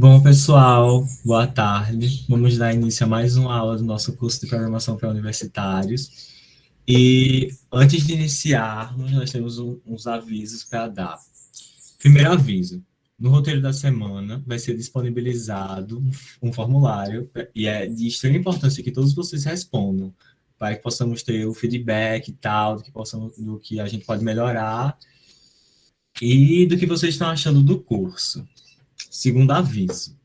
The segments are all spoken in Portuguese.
Bom, pessoal, boa tarde. Vamos dar início a mais uma aula do nosso curso de programação para universitários. E antes de iniciarmos, nós temos uns avisos para dar. Primeiro aviso: no roteiro da semana vai ser disponibilizado um formulário e é de extrema importância que todos vocês respondam, para que possamos ter o feedback e tal, do que a gente pode melhorar e do que vocês estão achando do curso. Segundo aviso: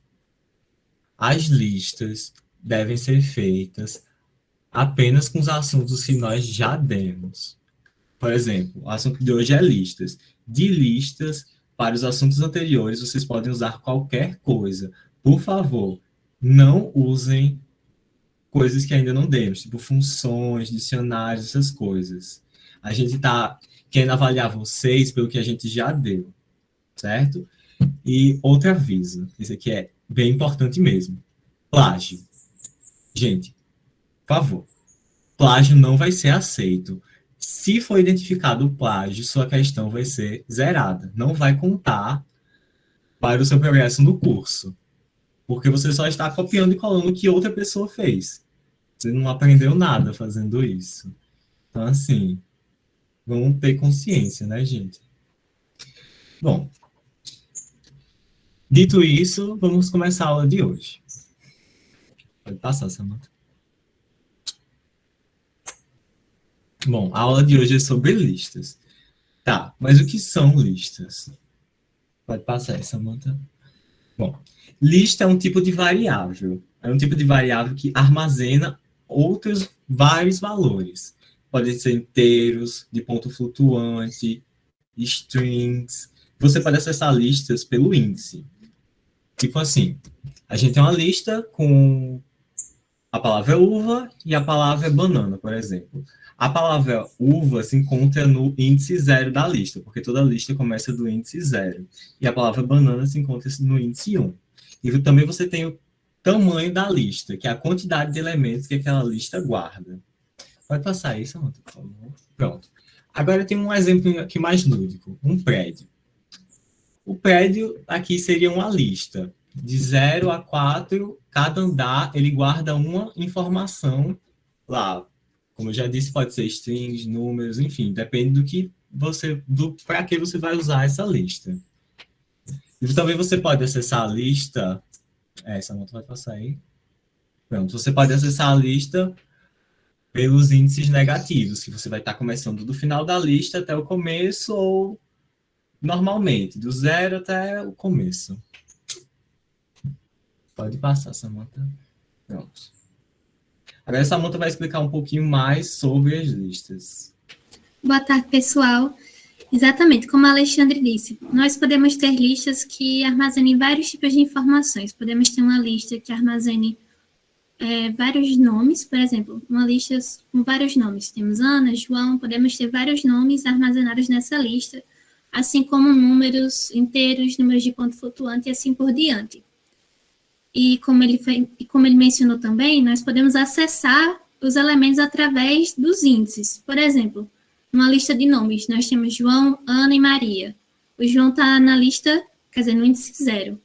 as listas devem ser feitas apenas com os assuntos que nós já demos. Por exemplo, o assunto de hoje é listas. De listas para os assuntos anteriores, vocês podem usar qualquer coisa. Por favor, não usem coisas que ainda não demos, tipo funções, dicionários, essas coisas. A gente está querendo avaliar vocês pelo que a gente já deu, certo? E outro aviso, esse aqui é bem importante mesmo. Plágio. Gente, por favor, plágio não vai ser aceito. Se for identificado o plágio, sua questão vai ser zerada. Não vai contar para o seu progresso no curso. Porque você só está copiando e colando o que outra pessoa fez. Você não aprendeu nada fazendo isso. Então, assim, vamos ter consciência, né, gente? Bom, dito isso, vamos começar a aula de hoje. Pode passar, Samantha. Bom, a aula de hoje é sobre listas. Tá, mas o que são listas? Pode passar aí, Samantha. Bom, lista é um tipo de variável. É um tipo de variável que armazena outros vários valores. Podem ser inteiros, de ponto flutuante, strings. Você pode acessar listas pelo índice. Tipo assim, a gente tem uma lista com a palavra uva e a palavra banana, por exemplo. A palavra uva se encontra no índice 0 da lista, porque toda lista começa do índice 0. E a palavra banana se encontra no índice 1. E também você tem o tamanho da lista, que é a quantidade de elementos que aquela lista guarda. Pode passar isso, Samantha, por favor. Pronto. Agora tem um exemplo aqui mais lúdico, um prédio. O prédio aqui seria uma lista. De 0 a 4, cada andar ele guarda uma informação lá. Como eu já disse, pode ser strings, números, enfim, depende para que você vai usar essa lista. E também você pode acessar a lista. Essa nota vai passar aí. Pronto, você pode acessar a lista pelos índices negativos, que você vai estar começando do final da lista até o começo, ou normalmente, do 0 até o começo. Pode passar, Samantha. Pronto. Agora a Samantha vai explicar um pouquinho mais sobre as listas. Boa tarde, pessoal. Exatamente, como a Alexandre disse, nós podemos ter listas que armazenem vários tipos de informações. Podemos ter uma lista que armazene vários nomes, por exemplo, uma lista com vários nomes. Temos Ana, João, podemos ter vários nomes armazenados nessa lista, assim como números inteiros, números de ponto flutuante e assim por diante. E como ele mencionou também, nós podemos acessar os elementos através dos índices. Por exemplo, numa lista de nomes, nós temos João, Ana e Maria. O João está na lista, quer dizer, no índice 0.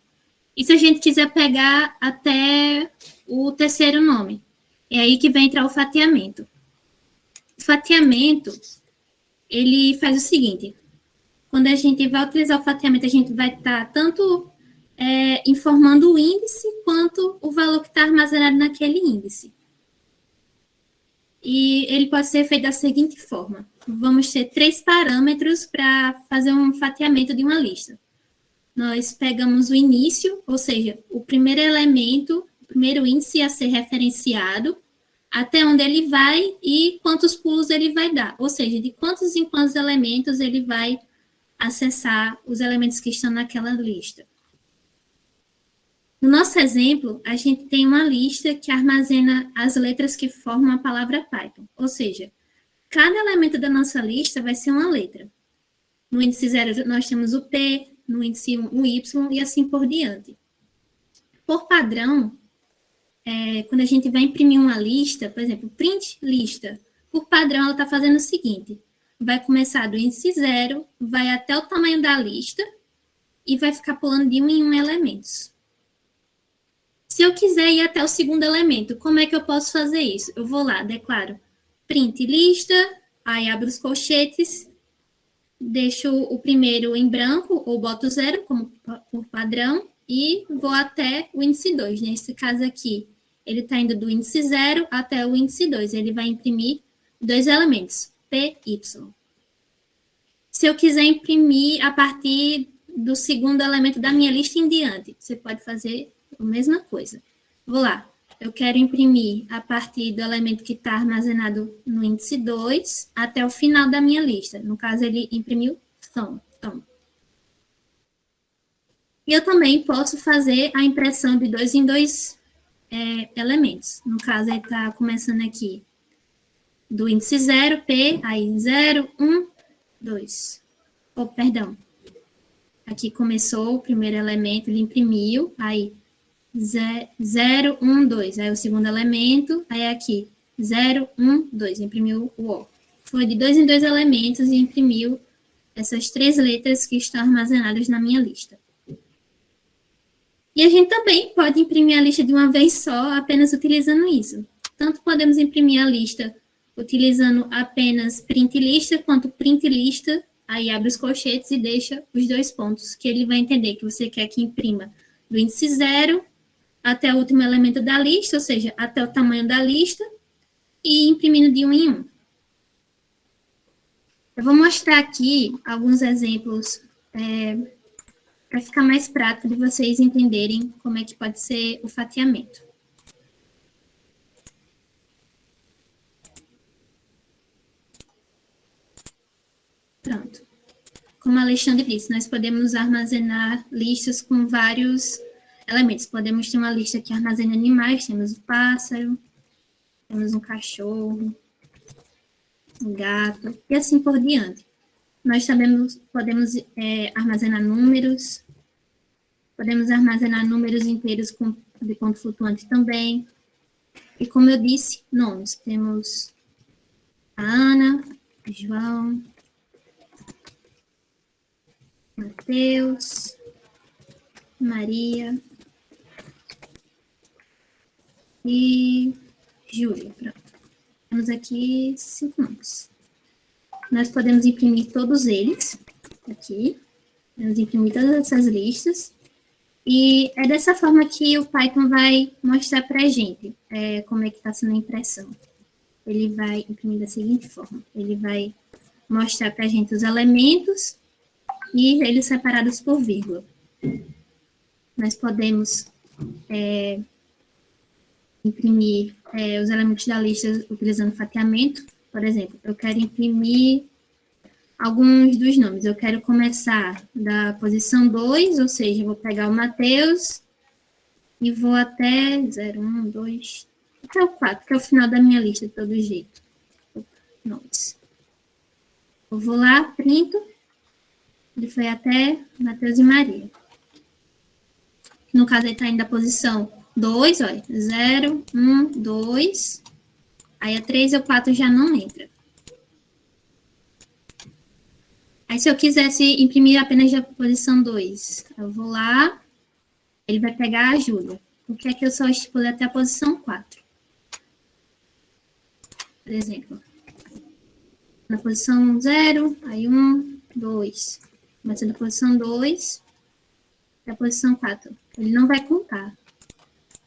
E se a gente quiser pegar até o terceiro nome, é aí que vai entrar o fatiamento. O fatiamento, ele faz o seguinte: quando a gente vai utilizar o fatiamento, a gente vai estar tanto informando o índice quanto o valor que está armazenado naquele índice. E ele pode ser feito da seguinte forma: vamos ter 3 parâmetros para fazer um fatiamento de uma lista. Nós pegamos o início, ou seja, o primeiro elemento, o primeiro índice a ser referenciado, até onde ele vai e quantos pulos ele vai dar, ou seja, de quantos em quantos elementos ele vai acessar os elementos que estão naquela lista. No nosso exemplo, a gente tem uma lista que armazena as letras que formam a palavra Python, ou seja, cada elemento da nossa lista vai ser uma letra. No índice 0 nós temos o P, no índice 1 o Y e assim por diante. Por padrão, quando a gente vai imprimir uma lista, por exemplo, print lista, por padrão ela está fazendo o seguinte: vai começar do índice 0, vai até o tamanho da lista e vai ficar pulando de 1 em 1 elementos. Se eu quiser ir até o segundo elemento, como é que eu posso fazer isso? Eu vou lá, declaro print lista, aí abro os colchetes, deixo o primeiro em branco, ou boto 0, como por padrão, e vou até o índice 2. Nesse caso aqui, ele está indo do índice 0 até o índice 2. Ele vai imprimir 2 elementos, P, Y. Se eu quiser imprimir a partir do segundo elemento da minha lista em diante, você pode fazer a mesma coisa. Vou lá, eu quero imprimir a partir do elemento que está armazenado no índice 2 até o final da minha lista. No caso, ele imprimiu tom. E eu também posso fazer a impressão de 2 em 2 elementos. No caso, ele está começando aqui do índice 0, P, aí 0, 1, 2. Oh, perdão. Aqui começou o primeiro elemento, ele imprimiu, aí 0, 1, 2. Aí o segundo elemento, aí aqui 0, 1, 2. Imprimiu o O. Foi de 2 em 2 elementos e imprimiu essas 3 letras que estão armazenadas na minha lista. E a gente também pode imprimir a lista de uma vez só, apenas utilizando isso. Tanto podemos imprimir a lista utilizando apenas print lista, quanto print lista, aí abre os colchetes e deixa os 2 pontos, que ele vai entender que você quer que imprima do índice 0 até o último elemento da lista, ou seja, até o tamanho da lista, e imprimindo de 1 em 1. Eu vou mostrar aqui alguns exemplos para ficar mais prático de vocês entenderem como é que pode ser o fatiamento. Pronto. Como a Alexandre disse, nós podemos armazenar listas com vários elementos. Podemos ter uma lista que armazena animais, temos um pássaro, temos um cachorro, um gato, e assim por diante. Nós também podemos armazenar números, podemos armazenar números inteiros de ponto flutuante também. E como eu disse, nomes. Temos a Ana, João, Mateus, Maria e Júlia. Pronto. Temos aqui 5 nomes. Nós podemos imprimir todos eles aqui. Podemos imprimir todas essas listas. E é dessa forma que o Python vai mostrar para a gente como é que está sendo a impressão. Ele vai imprimir da seguinte forma. Ele vai mostrar para a gente os elementos e eles separados por vírgula. Nós podemos imprimir os elementos da lista utilizando fatiamento. Por exemplo, eu quero imprimir alguns dos nomes. Eu quero começar da posição 2, ou seja, eu vou pegar o Mateus e vou até 0, 1, 2, até o 4, que é o final da minha lista, de todo jeito. Nomes. Eu vou lá, printo. Ele foi até Mateus e Maria. No caso, ele está indo da posição 2, olha, 0, 1, 2. Aí a 3 e o 4 já não entra. Aí se eu quisesse imprimir apenas da posição 2, eu vou lá, ele vai pegar a Júlia. Por que é que eu só estipulei até a posição 4? Por exemplo, na posição 0, aí 1, 2. Começa da posição 2 até a posição 4. Ele não vai contar.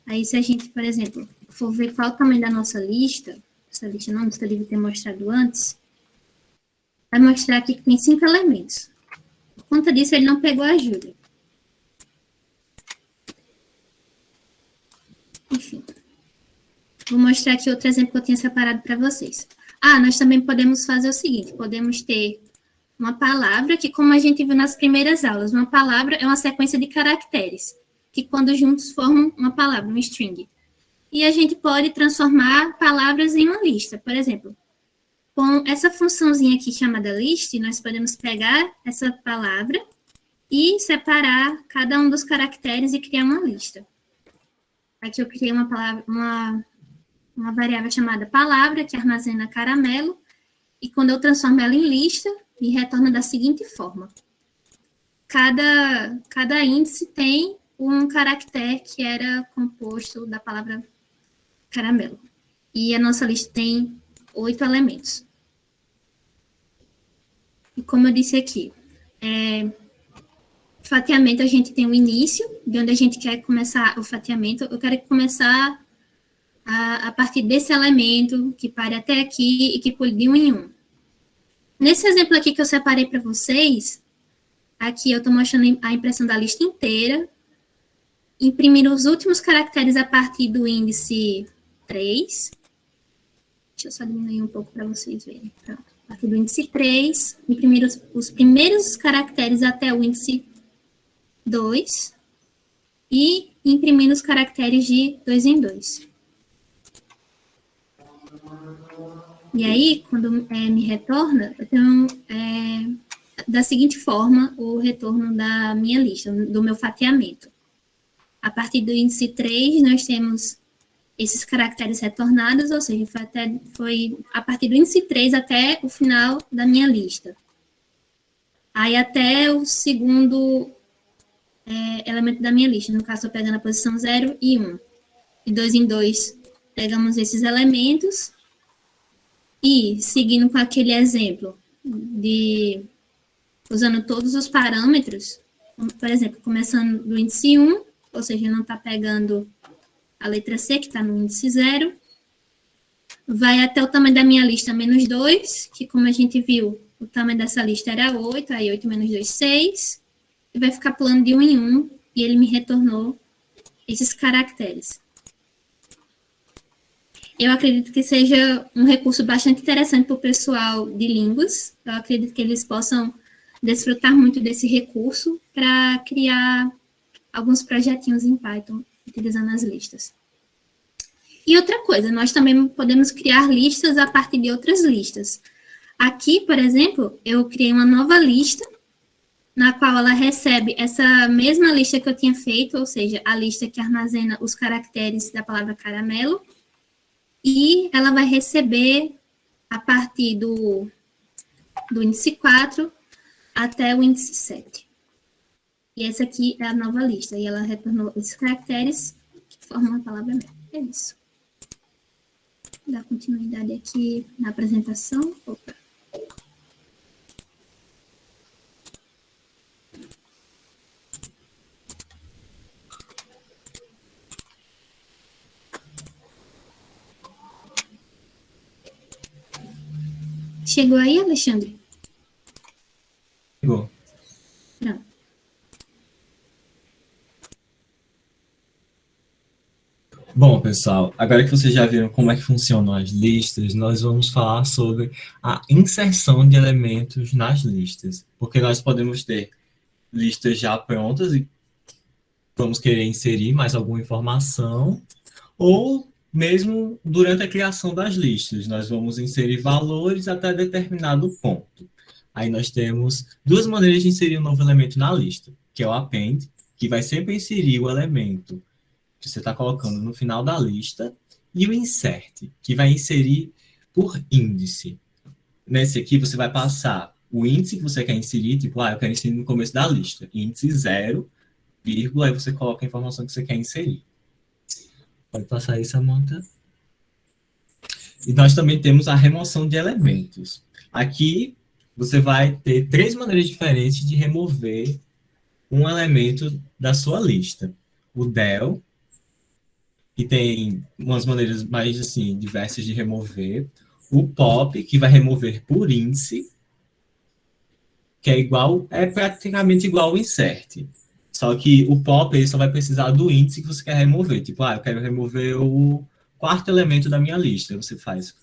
Aí se a gente, por exemplo, for ver qual o tamanho da nossa lista, essa lista não, que eu devia ter mostrado antes, vai mostrar aqui que tem 5 elementos. Por conta disso, ele não pegou a Júlia. Enfim. Vou mostrar aqui outro exemplo que eu tinha separado para vocês. Nós também podemos fazer o seguinte, podemos ter uma palavra que, como a gente viu nas primeiras aulas, uma palavra é uma sequência de caracteres, que quando juntos formam uma palavra, um string. E a gente pode transformar palavras em uma lista. Por exemplo, com essa funçãozinha aqui chamada list, nós podemos pegar essa palavra e separar cada um dos caracteres e criar uma lista. Aqui eu criei uma variável chamada palavra, que armazena caramelo, e quando eu transformo ela em lista, me retorna da seguinte forma. Cada índice tem um caractere que era composto da palavra caramelo. E a nossa lista tem 8 elementos. E como eu disse aqui, fatiamento, a gente tem o início, de onde a gente quer começar o fatiamento. Eu quero começar a partir desse elemento, que pare até aqui e que pule de 1 em 1. Nesse exemplo aqui que eu separei para vocês, aqui eu estou mostrando a impressão da lista inteira, imprimir os últimos caracteres a partir do índice 3. Deixa eu só diminuir um pouco para vocês verem. Pronto. A partir do índice 3, imprimir os primeiros caracteres até o índice 2 e imprimir os caracteres de 2 em 2. E aí, quando me retorna, eu tenho da seguinte forma o retorno da minha lista, do meu fatiamento. A partir do índice 3, nós temos esses caracteres retornados, ou seja, foi a partir do índice 3 até o final da minha lista. Aí até o segundo elemento da minha lista, no caso, estou pegando a posição 0 e 1. De 2 em 2, pegamos esses elementos e, seguindo com aquele exemplo usando todos os parâmetros, por exemplo, começando do índice 1, ou seja, não está pegando a letra C, que está no índice 0, vai até o tamanho da minha lista menos 2, que como a gente viu, o tamanho dessa lista era 8, aí 8 menos 2, 6, e vai ficar pulando de 1 em 1, e ele me retornou esses caracteres. Eu acredito que seja um recurso bastante interessante para o pessoal de línguas. Eu acredito que eles possam desfrutar muito desse recurso para criar alguns projetinhos em Python utilizando as listas. E outra coisa, nós também podemos criar listas a partir de outras listas. Aqui, por exemplo, eu criei uma nova lista, na qual ela recebe essa mesma lista que eu tinha feito, ou seja, a lista que armazena os caracteres da palavra caramelo, e ela vai receber a partir do índice 4 até o índice 7. E essa aqui é a nova lista, e ela retornou esses caracteres que formam a palavra mel. É isso. Vou dar continuidade aqui na apresentação. Opa. Chegou aí, Alexandre? Chegou. Não. Bom, pessoal, agora que vocês já viram como é que funcionam as listas, nós vamos falar sobre a inserção de elementos nas listas. Porque nós podemos ter listas já prontas e vamos querer inserir mais alguma informação, ou mesmo durante a criação das listas, nós vamos inserir valores até determinado ponto. Aí nós temos duas maneiras de inserir um novo elemento na lista, que é o append, que vai sempre inserir o elemento que você está colocando no final da lista, e o insert, que vai inserir por índice. Nesse aqui, você vai passar o índice que você quer inserir, tipo, eu quero inserir no começo da lista, índice 0, vírgula, aí você coloca a informação que você quer inserir. Pode passar aí, Samantha. E nós também temos a remoção de elementos. Aqui, você vai ter 3 maneiras diferentes de remover um elemento da sua lista. O del, que tem umas maneiras mais assim, diversas de remover. O pop, que vai remover por índice, que é praticamente igual ao insert. Só que o pop ele só vai precisar do índice que você quer remover. Tipo, eu quero remover o 4º elemento da minha lista. Você faz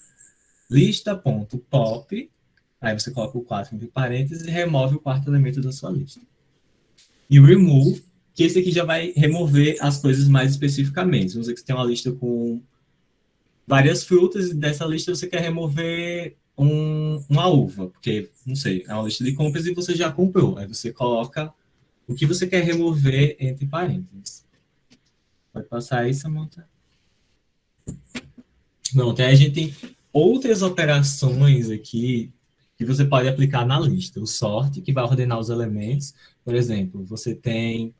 lista.pop, aí você coloca o 4 entre parênteses e remove o 4º elemento da sua lista. E o remove, que esse aqui já vai remover as coisas mais especificamente. Vamos dizer que você tem uma lista com várias frutas e dessa lista você quer remover uma uva, porque, não sei, é uma lista de compras e você já comprou. Aí você coloca o que você quer remover entre parênteses. Pode passar aí, Samantha. Não, a gente tem outras operações aqui que você pode aplicar na lista. O sort, que vai ordenar os elementos. Por exemplo, você tem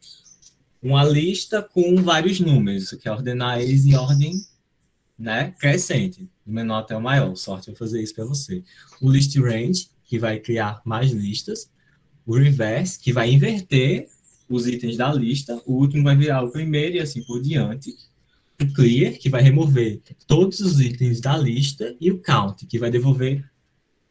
uma lista com vários números. Você quer ordenar eles em ordem, né, crescente, do menor até o maior. Sorte vai fazer isso para você. O list range, que vai criar mais listas. O reverse, que vai inverter os itens da lista. O último vai virar o primeiro e assim por diante. O clear, que vai remover todos os itens da lista. E o count, que vai devolver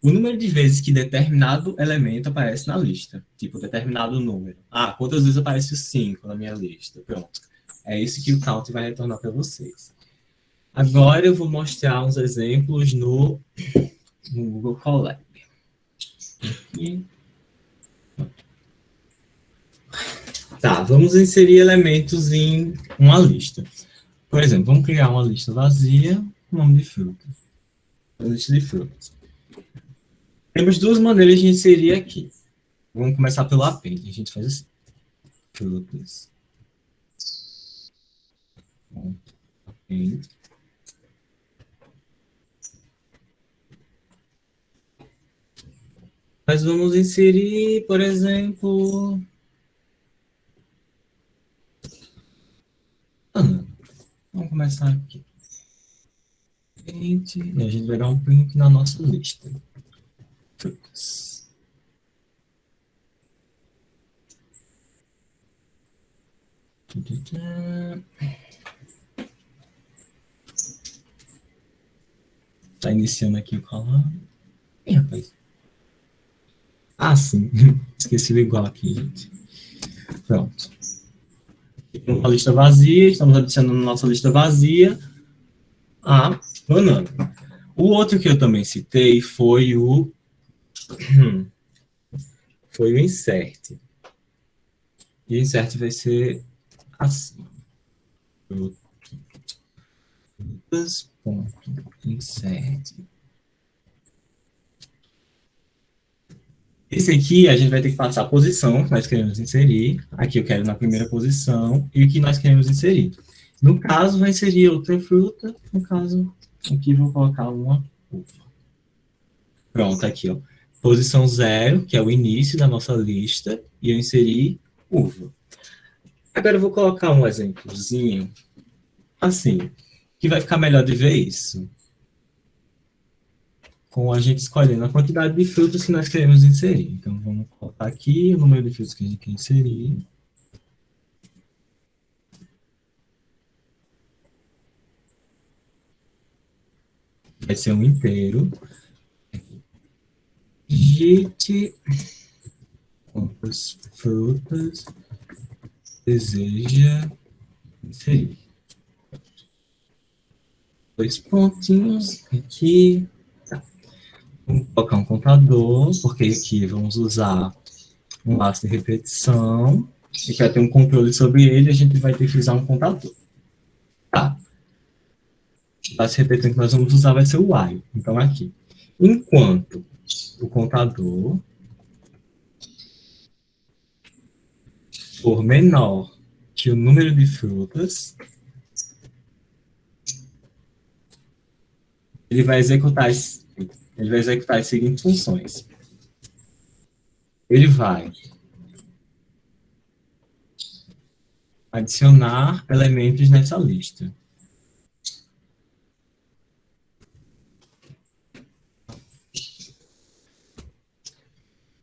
o número de vezes que determinado elemento aparece na lista. Tipo, determinado número. Ah, quantas vezes aparece o 5 na minha lista? Pronto. É isso que o count vai retornar para vocês. Agora eu vou mostrar uns exemplos no Google Colab. Aqui. Tá, vamos inserir elementos em uma lista. Por exemplo, vamos criar uma lista vazia, nome de fruta. Uma lista de frutas. Temos duas maneiras de inserir aqui. Vamos começar pelo append. A gente faz assim. Frutas. Append. Nós vamos inserir, por exemplo... Vamos começar aqui. Print, e a gente vai dar um print na nossa lista. Frutas. Tá iniciando aqui o colado. Ih, rapaz. Ah, sim. Esqueci o igual aqui, gente. Pronto. Uma lista vazia, estamos adicionando na nossa lista vazia a banana. O outro que eu também citei foi o insert. E o insert vai ser assim. Insert. Esse aqui a gente vai ter que passar a posição que nós queremos inserir. Aqui eu quero na primeira posição e o que nós queremos inserir. No caso, vai inserir outra fruta. No caso, aqui vou colocar uma uva. Pronto, aqui, ó. Posição 0, que é o início da nossa lista, e eu inseri uva. Agora eu vou colocar um exemplozinho, assim, que vai ficar melhor de ver isso. Com a gente escolhendo a quantidade de frutas que nós queremos inserir. Então, vamos colocar aqui o número de frutas que a gente quer inserir. Vai ser um inteiro. Digite quantas frutas deseja inserir. 2 pontinhos aqui. Vamos colocar um contador, porque aqui vamos usar um laço de repetição. E para ter um controle sobre ele, a gente vai ter que usar um contador. Tá. O laço de repetição que nós vamos usar vai ser o while. Então, aqui. Enquanto o contador for menor que o número de frutas, ele vai executar as seguintes funções. Ele vai adicionar elementos nessa lista.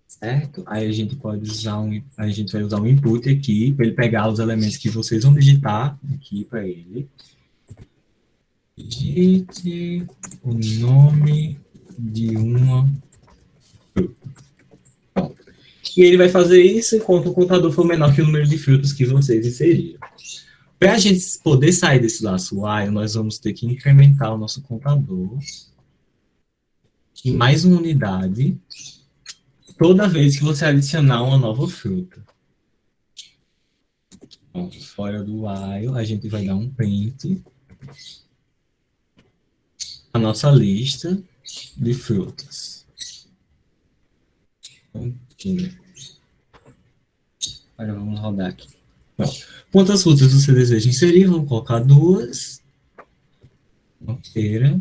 Certo? Aí a gente vai usar um input aqui para ele pegar os elementos que vocês vão digitar aqui para ele. Digite o nome de uma fruta. E ele vai fazer isso enquanto o contador for menor que o número de frutas que vocês inseriram. Para a gente poder sair desse laço while, nós vamos ter que incrementar o nosso contador em mais uma unidade toda vez que você adicionar uma nova fruta. Bom, fora do while, a gente vai dar um print a nossa lista de frutas. Agora vamos rodar aqui. Bom, quantas frutas você deseja inserir? Vamos colocar 2. Uma pera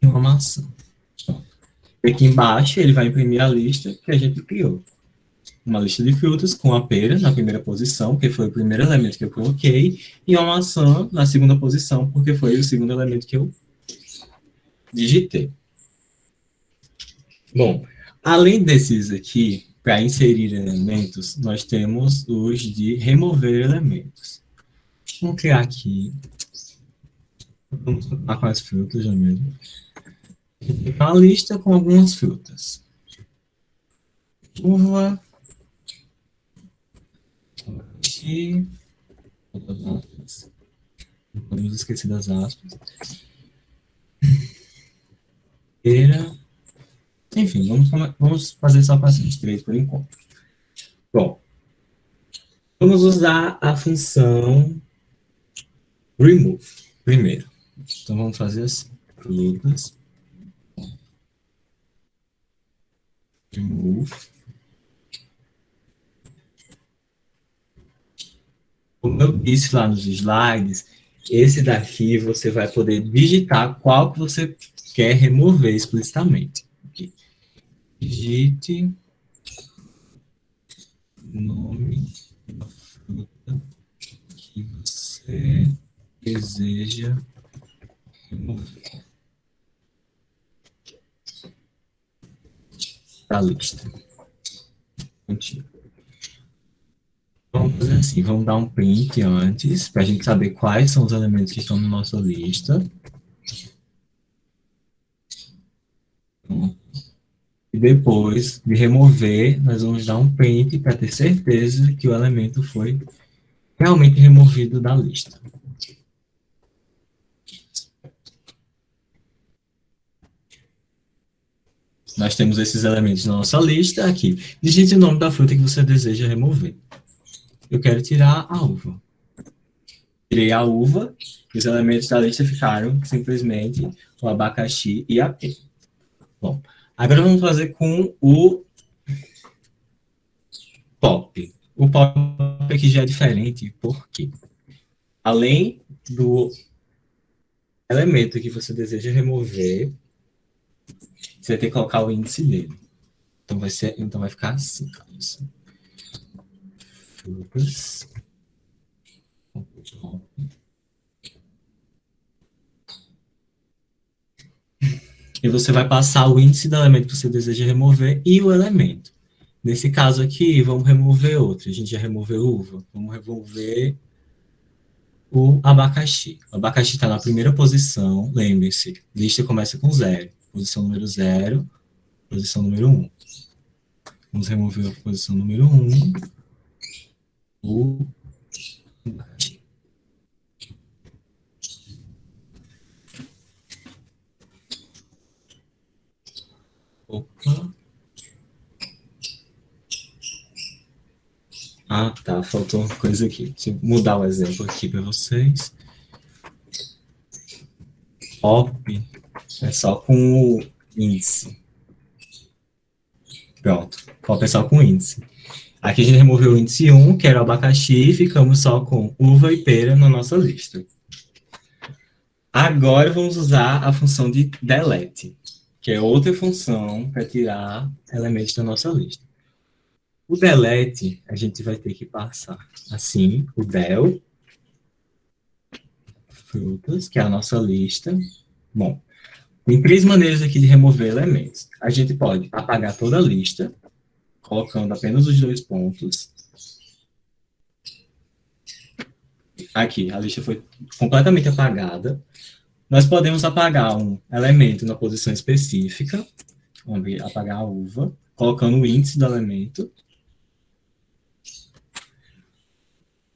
e uma maçã. Aqui embaixo ele vai imprimir a lista que a gente criou. uma lista de frutas com a pera na primeira posição, que foi o primeiro elemento que eu coloquei, e uma maçã na segunda posição, porque foi o segundo elemento que eu digitei. Bom, além desses aqui, para inserir elementos, nós temos os de remover elementos. Vamos criar aqui. Vamos começar com as frutas já mesmo. Uma lista com algumas frutas. Uva. E... não podemos esquecer das aspas. Pera. Enfim, vamos fazer só para esses três por enquanto. Bom, vamos usar a função remove primeiro. Então vamos fazer assim. Frutas. Remove. Como eu disse lá nos slides, esse daqui você vai poder digitar qual que você quer remover explicitamente. Aqui. Digite o nome da fruta que você deseja remover da lista. Continua. Vamos fazer assim, vamos dar um print antes, para a gente saber quais são os elementos que estão na nossa lista. E depois de remover, nós vamos dar um print para ter certeza que o elemento foi realmente removido da lista. Nós temos esses elementos na nossa lista aqui. Digite o nome da fruta que você deseja remover. Eu quero tirar a uva. Tirei a uva, e os elementos da lista ficaram simplesmente o abacaxi e a pera. Bom, agora vamos fazer com o pop. O pop aqui já é diferente, porque além do elemento que você deseja remover, você vai ter que colocar o índice dele. Então vai ficar assim. Frutas. E você vai passar o índice do elemento que você deseja remover e o elemento. Nesse caso aqui, vamos remover outro. A gente já removeu uva. Vamos remover o abacaxi. O abacaxi está na primeira posição. Lembre-se, lista começa com 0. Posição número 0, posição número 1. Vamos remover a posição número 1. O abacaxi. Opa. Ah, tá. Faltou uma coisa aqui. Deixa eu mudar o exemplo aqui para vocês. Pop é só com o índice. Pronto. Pop é só com o índice. Aqui a gente removeu o índice 1, que era o abacaxi, e ficamos só com uva e pera na nossa lista. Agora vamos usar a função de delete, que é outra função para tirar elementos da nossa lista. O delete, a gente vai ter que passar assim, o del, frutas, que é a nossa lista. Bom, tem 3 maneiras aqui de remover elementos. A gente pode apagar toda a lista, colocando apenas os 2 pontos. Aqui, a lista foi completamente apagada. Nós podemos apagar um elemento na posição específica, vamos apagar a uva, colocando o índice do elemento.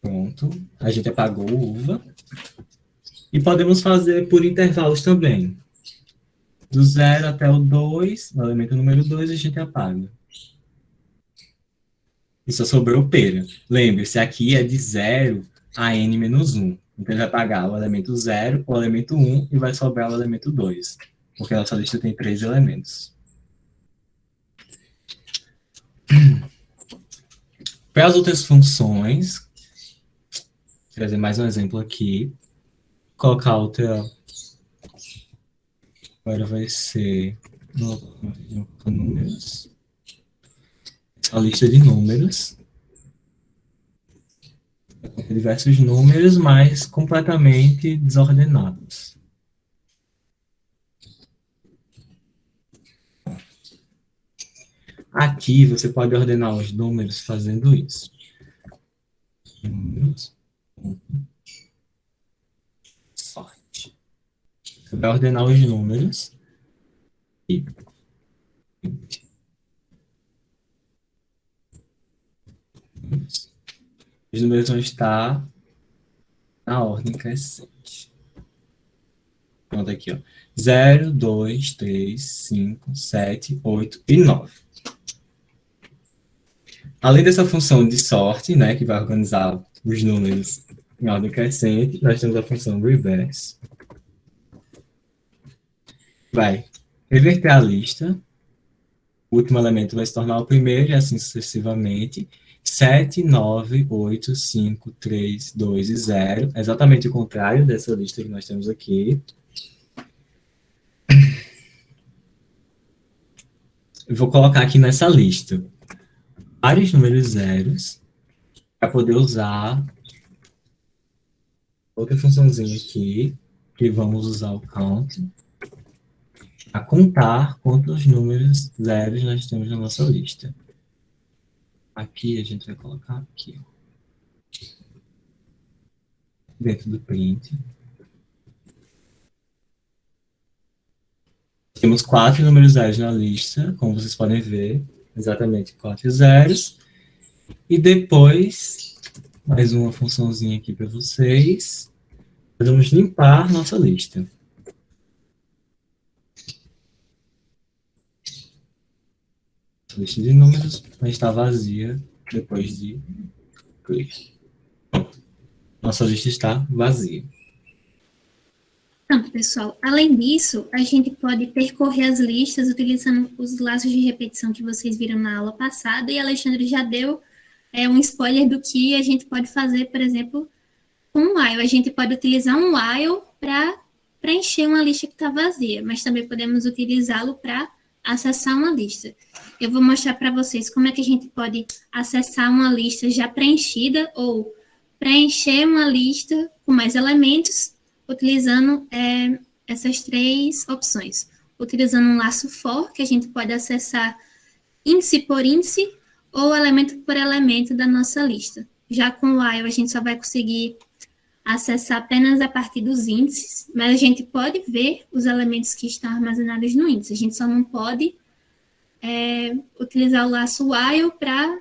Pronto, a gente apagou a uva. E podemos fazer por intervalos também. Do 0 até o 2, no elemento número 2, a gente apaga. E só sobrou pera. Lembre-se, aqui é de 0 a n-1. Então, ele vai apagar o elemento 0, o elemento 1 e vai sobrar o elemento 2. Porque a nossa lista tem 3 elementos. Para as outras funções, vou trazer mais um exemplo aqui. Colocar outra. Agora vai ser números. a lista de números. Diversos números, mas completamente desordenados. Aqui você pode ordenar os números fazendo isso. Números. Sorte. Você vai ordenar os números. E os números vão estar na ordem crescente. Pronto, aqui, ó. 0, 2, 3, 5, 7, 8 e 9. Além dessa função de sorte, né, que vai organizar os números em ordem crescente, nós temos a função reverse. Vai reverter a lista. O último elemento vai se tornar o primeiro e assim sucessivamente. 7, 9, 8, 5, 3, 2 e 0. Exatamente o contrário dessa lista que nós temos aqui. Eu vou colocar aqui nessa lista vários números zeros para poder usar outra funçãozinha aqui, que vamos usar o count, a contar quantos números zeros nós temos na nossa lista. Aqui a gente vai colocar aqui, dentro do print. Temos 4 números zeros na lista, como vocês podem ver, exatamente 4 zeros. E depois, mais uma funçãozinha aqui para vocês. Vamos limpar nossa lista. A lista de números vai estar vazia depois de clique. Nossa lista está vazia. Pronto, pessoal. Além disso, a gente pode percorrer as listas utilizando os laços de repetição que vocês viram na aula passada, e a Alexandre já deu um spoiler do que a gente pode fazer, por exemplo, com um while. A gente pode utilizar um while para preencher uma lista que está vazia, mas também podemos utilizá-lo para acessar uma lista. Eu vou mostrar para vocês como é que a gente pode acessar uma lista já preenchida ou preencher uma lista com mais elementos, utilizando essas 3 opções. Utilizando um laço for, que a gente pode acessar índice por índice ou elemento por elemento da nossa lista. Já com o while, a gente só vai conseguir acessar apenas a partir dos índices, mas a gente pode ver os elementos que estão armazenados no índice. A gente só não pode utilizar o laço while para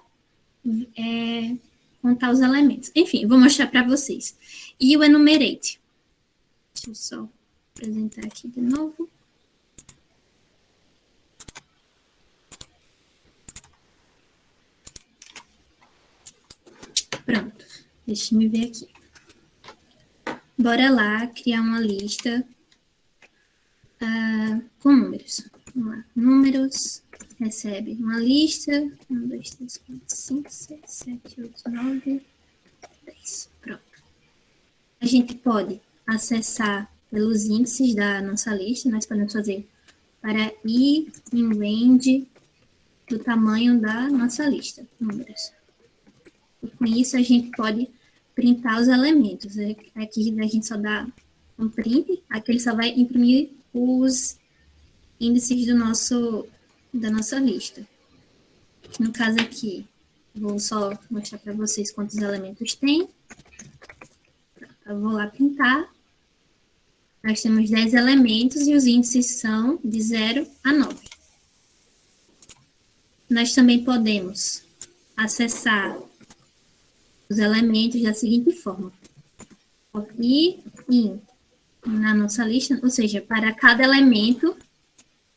contar os elementos. Enfim, vou mostrar para vocês. E o enumerate. Deixa eu só apresentar aqui de novo. Pronto, deixa eu ver aqui. Bora lá criar uma lista com números. Vamos lá. Números, recebe uma lista. 1, 2, 3, 4, 5, 6, 7, 8, 9, 10. Pronto. A gente pode acessar pelos índices da nossa lista. Nós podemos fazer para ir em range do tamanho da nossa lista. Números. E com isso, a gente pode printar os elementos. Aqui a gente só dá um print, aqui ele só vai imprimir os índices da nossa lista. No caso aqui, vou só mostrar para vocês quantos elementos tem. Eu vou lá printar. Nós temos 10 elementos e os índices são de 0 a 9. Nós também podemos acessar os elementos da seguinte forma. Ir na nossa lista, ou seja, para cada elemento,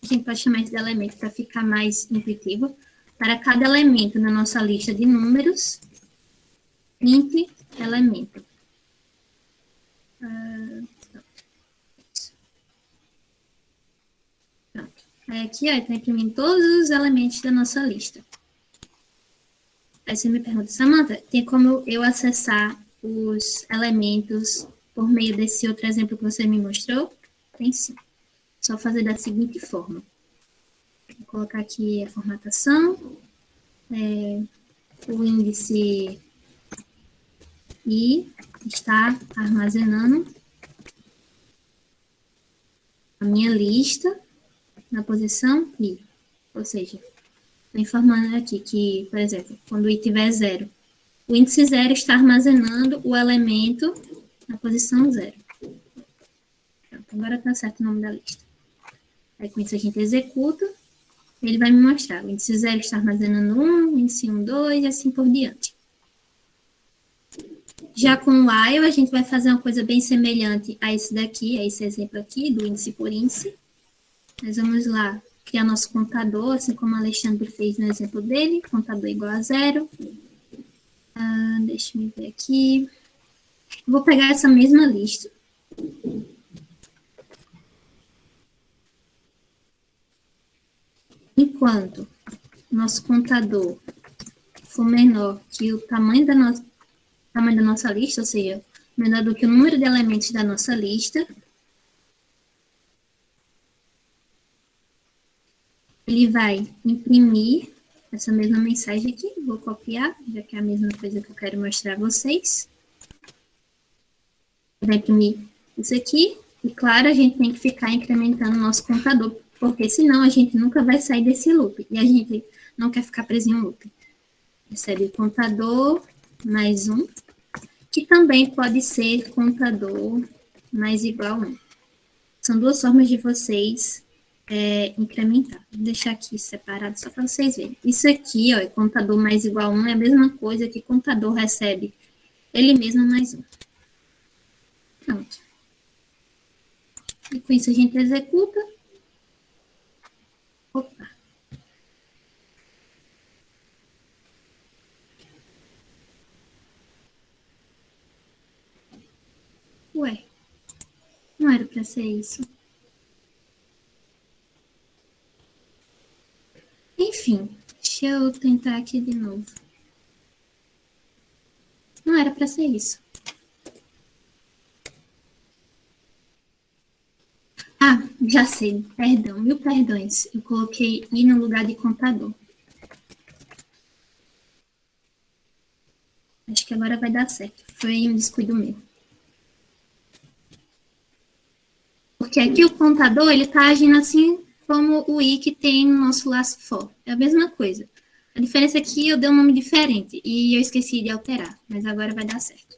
a gente pode chamar esse de elemento para ficar mais intuitivo, para cada elemento na nossa lista de números, print elemento. Pronto. Aí aqui, ó, está imprimindo todos os elementos da nossa lista. Aí você me pergunta, Samantha, tem como eu acessar os elementos por meio desse outro exemplo que você me mostrou? Tem sim. Só fazer da seguinte forma. Vou colocar aqui a formatação. o índice I está armazenando a minha lista na posição I. Ou seja, estou informando aqui que, por exemplo, quando o I tiver 0, o índice 0 está armazenando o elemento na posição 0. Pronto, agora está certo o nome da lista. Aí com isso a gente executa, ele vai me mostrar. O índice 0 está armazenando 1, o índice 1, 2 e assim por diante. Já com o while, a gente vai fazer uma coisa bem semelhante a esse daqui, a esse exemplo aqui, do índice por índice. Nós vamos lá criar nosso contador, assim como o Alexandre fez no exemplo dele, contador igual a 0. Deixa eu ver aqui. Vou pegar essa mesma lista. Enquanto nosso contador for menor que o tamanho da nossa lista, ou seja, menor do que o número de elementos da nossa lista, ele vai imprimir essa mesma mensagem aqui. Vou copiar, já que é a mesma coisa que eu quero mostrar a vocês. Vai imprimir isso aqui. E, claro, a gente tem que ficar incrementando o nosso contador, porque senão a gente nunca vai sair desse loop. E a gente não quer ficar preso em um loop. Recebe o contador mais 1, que também pode ser contador mais igual a 1. São duas formas de vocês incrementar. Vou deixar aqui separado só para vocês verem. Isso aqui, ó, contador mais igual a 1, é a mesma coisa que contador recebe ele mesmo mais 1. Pronto. E com isso a gente executa. Opa. Ué, não era para ser isso. Enfim, deixa eu tentar aqui de novo. Não era para ser isso. Já sei, perdão, 1000 perdões. Eu coloquei I no lugar de contador. Acho que agora vai dar certo. Foi um descuido meu. Porque aqui o contador, ele está agindo assim como o I que tem no nosso laço for. É a mesma coisa. A diferença é que eu dei um nome diferente e eu esqueci de alterar, mas agora vai dar certo.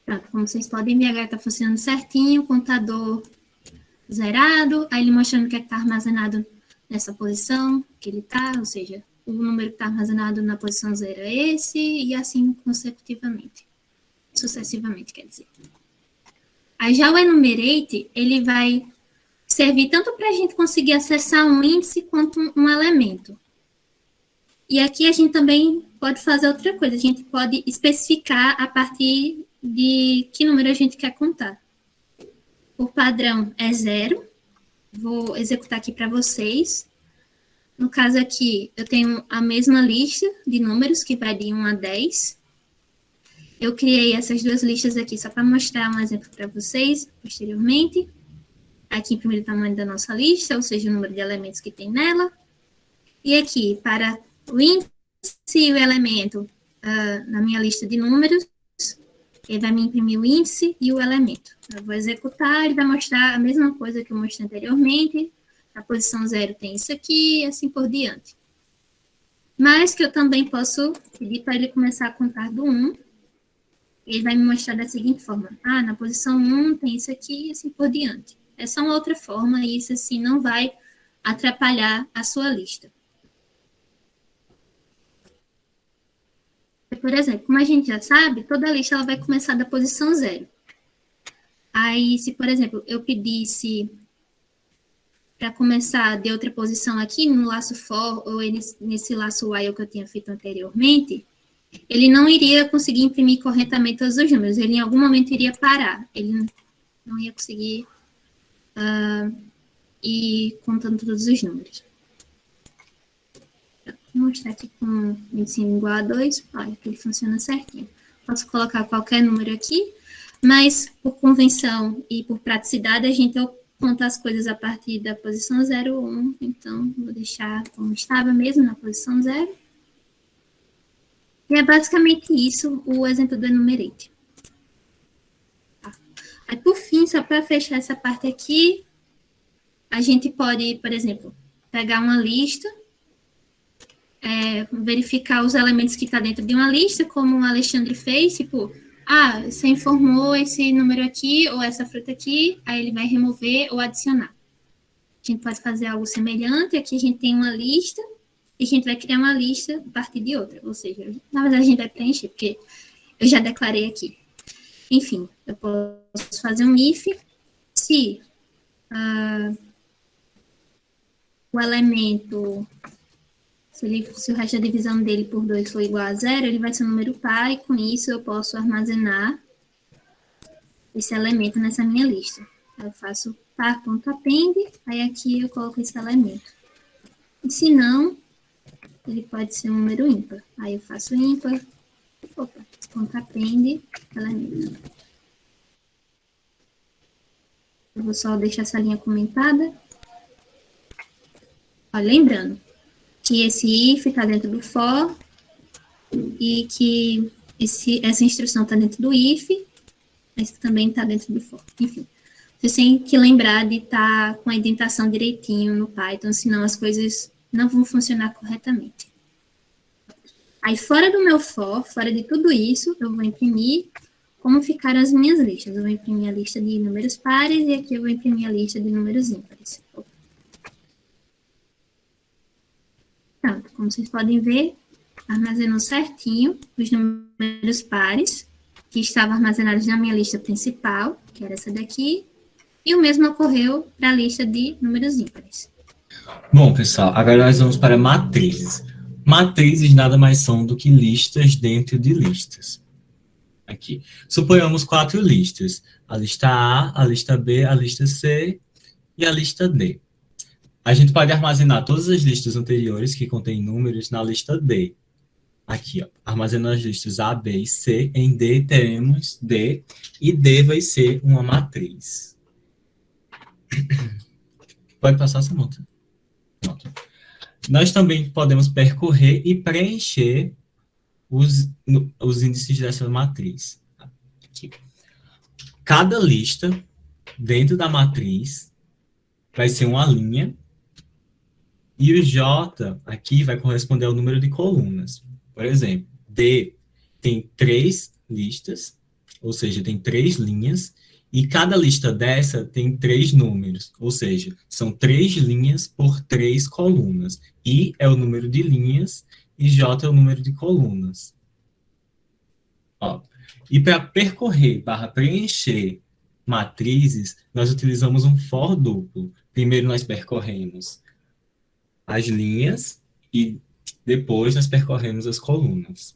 Pronto, como vocês podem ver, agora está funcionando certinho, o contador zerado, aí ele mostrando que está armazenado nessa posição que ele está, ou seja, o número que está armazenado na posição 0 é esse, e assim consecutivamente, sucessivamente, quer dizer. Aí já o enumerate, ele vai servir tanto para a gente conseguir acessar um índice quanto um elemento. E aqui a gente também pode fazer outra coisa, a gente pode especificar a partir de que número a gente quer contar. O padrão é 0, vou executar aqui para vocês. No caso aqui, eu tenho a mesma lista de números, que vai de 1 a 10. Eu criei essas duas listas aqui só para mostrar um exemplo para vocês posteriormente. Aqui, primeiro, o tamanho da nossa lista, ou seja, o número de elementos que tem nela. E aqui, para o índice e o elemento na minha lista de números, ele vai me imprimir o índice e o elemento. Eu vou executar, ele vai mostrar a mesma coisa que eu mostrei anteriormente. A posição 0 tem isso aqui, e assim por diante. Mas que eu também posso pedir para ele começar a contar do 1. Ele vai me mostrar da seguinte forma. Na posição 1 tem isso aqui, e assim por diante. Essa é uma outra forma, e isso assim não vai atrapalhar a sua lista. Por exemplo, como a gente já sabe, toda lista ela vai começar da posição 0. Aí, se, por exemplo, eu pedisse para começar de outra posição aqui, no laço for, ou nesse laço while que eu tinha feito anteriormente, ele não iria conseguir imprimir corretamente todos os números. Ele, em algum momento, iria parar. Ele não ia conseguir ir contando todos os números. Vou mostrar aqui com índice igual a 2, olha que ele funciona certinho. Posso colocar qualquer número aqui, mas por convenção e por praticidade, a gente conta as coisas a partir da posição 0, 1. Então, vou deixar como estava mesmo na posição 0. E é basicamente isso o exemplo do enumerate. Tá. Aí, por fim, só para fechar essa parte aqui, a gente pode, por exemplo, pegar uma lista, verificar os elementos que estão dentro de uma lista, como o Alexandre fez, tipo, você informou esse número aqui, ou essa fruta aqui, aí ele vai remover ou adicionar. A gente pode fazer algo semelhante, aqui a gente tem uma lista, e a gente vai criar uma lista a partir de outra, ou seja, na verdade a gente vai preencher, porque eu já declarei aqui. Enfim, eu posso fazer um if, se o elemento, se o resto da divisão dele por 2 for igual a 0, ele vai ser um número par, e com isso eu posso armazenar esse elemento nessa minha lista. Eu faço par.append, aí aqui eu coloco esse elemento. E se não, ele pode ser um número ímpar. Aí eu faço ímpar, .append, elemento. Eu vou só deixar essa linha comentada. Lembrando que esse if está dentro do for e que essa instrução está dentro do if, mas também está dentro do for. Enfim, você tem que lembrar de estar com a indentação direitinho no Python, senão as coisas não vão funcionar corretamente. Aí, fora do meu for, fora de tudo isso, eu vou imprimir como ficaram as minhas listas. Eu vou imprimir a lista de números pares e aqui eu vou imprimir a lista de números ímpares. Pronto, como vocês podem ver, armazenou certinho os números pares que estavam armazenados na minha lista principal, que era essa daqui, e o mesmo ocorreu para a lista de números ímpares. Bom, pessoal, agora nós vamos para matrizes. Matrizes nada mais são do que listas dentro de listas. Aqui. Suponhamos 4 listas. A lista A, a lista B, a lista C e a lista D. A gente pode armazenar todas as listas anteriores que contêm números na lista D. Aqui, ó, armazenando as listas A, B e C. Em D teremos D, e D vai ser uma matriz. Pode passar essa nota. Pronto. Nós também podemos percorrer e preencher os índices dessa matriz. Aqui. Cada lista dentro da matriz vai ser uma linha, e o J aqui vai corresponder ao número de colunas. Por exemplo, D tem 3 listas, ou seja, tem 3 linhas, e cada lista dessa tem 3 números, ou seja, são 3 linhas por 3 colunas. I é o número de linhas e J é o número de colunas. Ó, e para percorrer / preencher matrizes, nós utilizamos um for duplo. Primeiro nós percorremos as linhas e depois nós percorremos as colunas.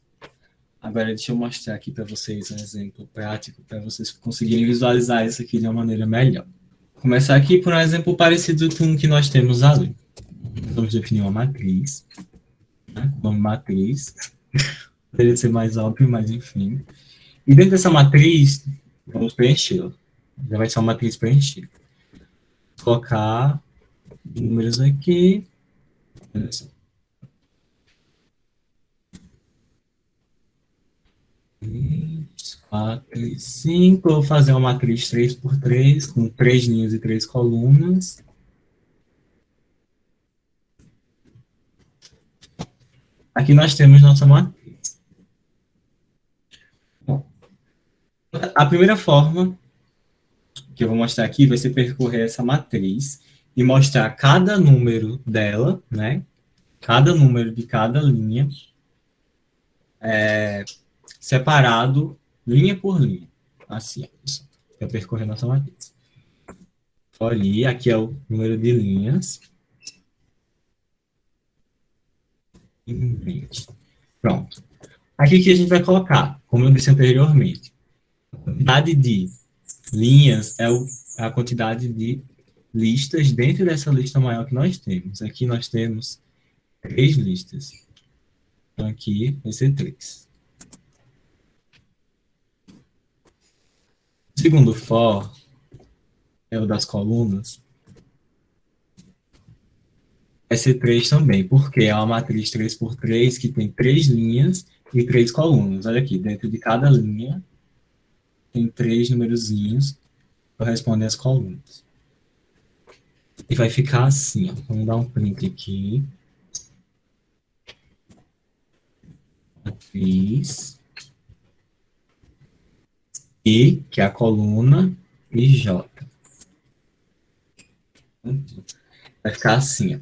Agora, deixa eu mostrar aqui para vocês um exemplo prático para vocês conseguirem visualizar isso aqui de uma maneira melhor. Vou começar aqui por um exemplo parecido com o que nós temos ali. Vamos definir uma matriz. Né? Nome matriz. Poderia ser mais óbvio, mas enfim. E dentro dessa matriz, vamos preenchê-la. Já vai ser uma matriz preenchida. Vou colocar números aqui. 4 e 5. Vou fazer uma matriz 3x3 com 3 linhas e 3 colunas. Aqui nós temos nossa matriz. Bom, a primeira forma que eu vou mostrar aqui vai ser percorrer essa matriz e mostrar cada número dela, né? Cada número de cada linha separado linha por linha. Assim, para percorrer nossa matriz. Olha, aqui é o número de linhas. Pronto. Aqui que a gente vai colocar, como eu disse anteriormente, a quantidade de linhas é a quantidade de listas dentro dessa lista maior que nós temos. Aqui nós temos 3 listas. Então, aqui vai ser 3. Segundo for, é o das colunas, vai ser 3 também, porque é uma matriz 3 por 3 que tem 3 linhas e 3 colunas. Olha aqui, dentro de cada linha tem 3 numerozinhos que correspondem às colunas. E vai ficar assim, ó. Vamos dar um print aqui. Matriz I, que é a coluna, e J. Vai ficar assim,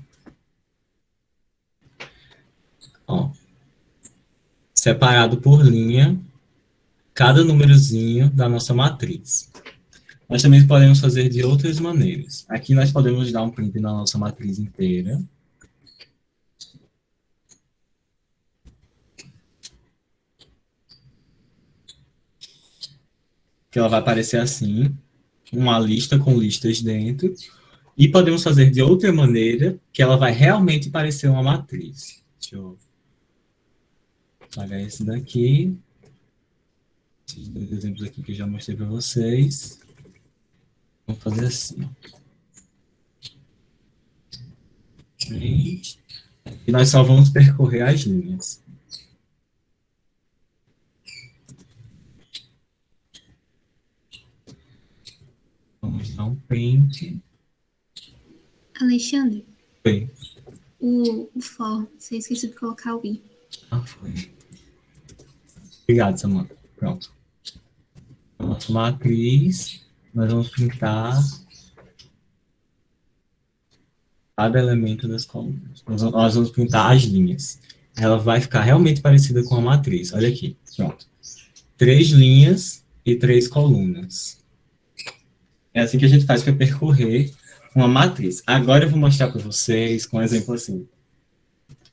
ó. Separado por linha, cada númerozinho da nossa matriz. Nós também podemos fazer de outras maneiras. Aqui nós podemos dar um print na nossa matriz inteira. Que ela vai aparecer assim, uma lista com listas dentro. E podemos fazer de outra maneira, que ela vai realmente parecer uma matriz. Deixa eu apagar esse daqui. Esses dois exemplos aqui que eu já mostrei para vocês. Vamos fazer assim. E nós só vamos percorrer as linhas. Vamos dar um print. Alexandre, Bem. o for, você esqueceu de colocar o i. Ah, foi. Obrigado, Samanta. Pronto. Nossa matriz, nós vamos pintar cada elemento das colunas. Nós vamos pintar as linhas. Ela vai ficar realmente parecida com a matriz. Olha aqui, pronto. 3 linhas e 3 colunas. É assim que a gente faz para percorrer uma matriz. Agora eu vou mostrar para vocês com um exemplo assim,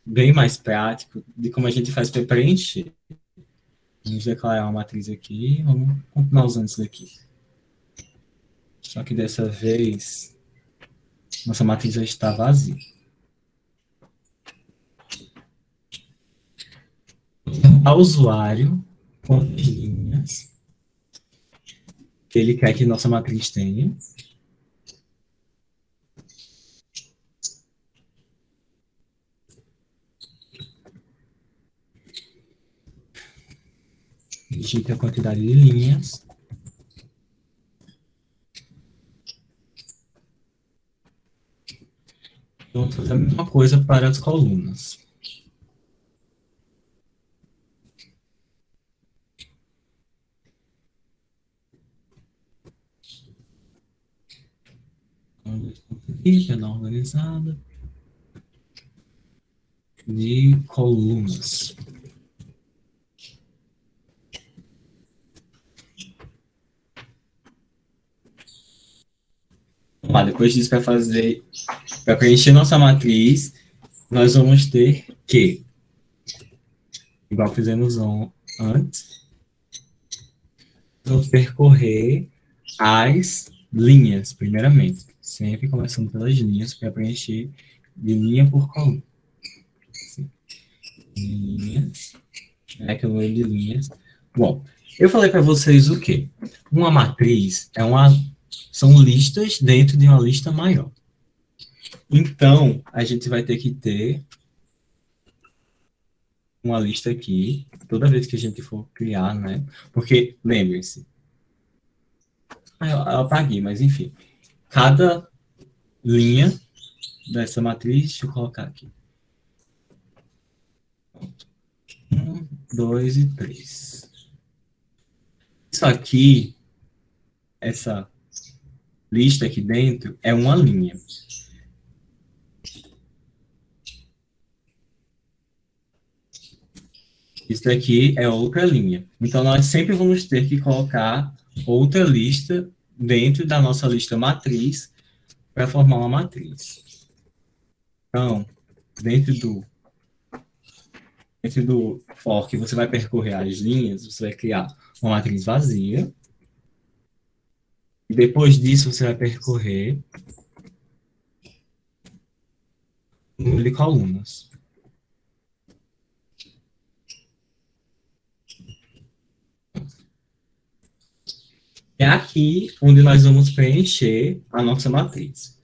bem mais prático, de como a gente faz para preencher. Vamos declarar uma matriz aqui, vamos continuar usando isso daqui. Só que dessa vez, nossa matriz já está vazia. Ao usuário, quantas linhas que ele quer que nossa matriz tenha. Digite a quantidade de linhas. Vamos fazer a mesma coisa para as colunas. Aqui, não organizada. De colunas. Vamos lá, depois disso, para preencher nossa matriz, nós vamos ter que, igual fizemos antes, vamos percorrer as linhas, primeiramente. Sempre começando pelas linhas, para preencher de linha por coluna. Assim. Linhas. É que eu vou de linhas. Bom, eu falei para vocês o quê? Uma matriz são listas dentro de uma lista maior. Então, a gente vai ter que ter uma lista aqui, toda vez que a gente for criar, né? Porque, lembrem-se, eu apaguei, mas enfim, cada linha dessa matriz, deixa eu colocar aqui. 1, 2 e 3. Isso aqui, essa lista aqui dentro, é uma linha. Isso daqui é outra linha. Então, nós sempre vamos ter que colocar outra lista dentro da nossa lista matriz para formar uma matriz. Então, dentro do for que você vai percorrer as linhas, você vai criar uma matriz vazia. E depois disso, você vai percorrer o número de colunas. É aqui onde nós vamos preencher a nossa matriz.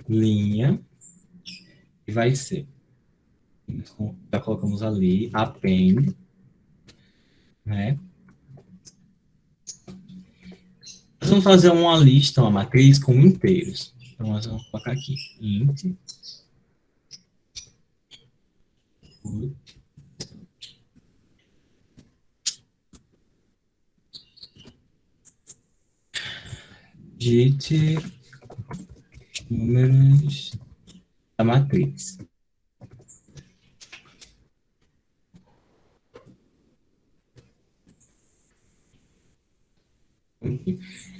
Linha, e vai ser, já colocamos ali, append, né? Nós vamos fazer uma lista, uma matriz com inteiros. Então, nós vamos colocar aqui, int, digite números da matriz.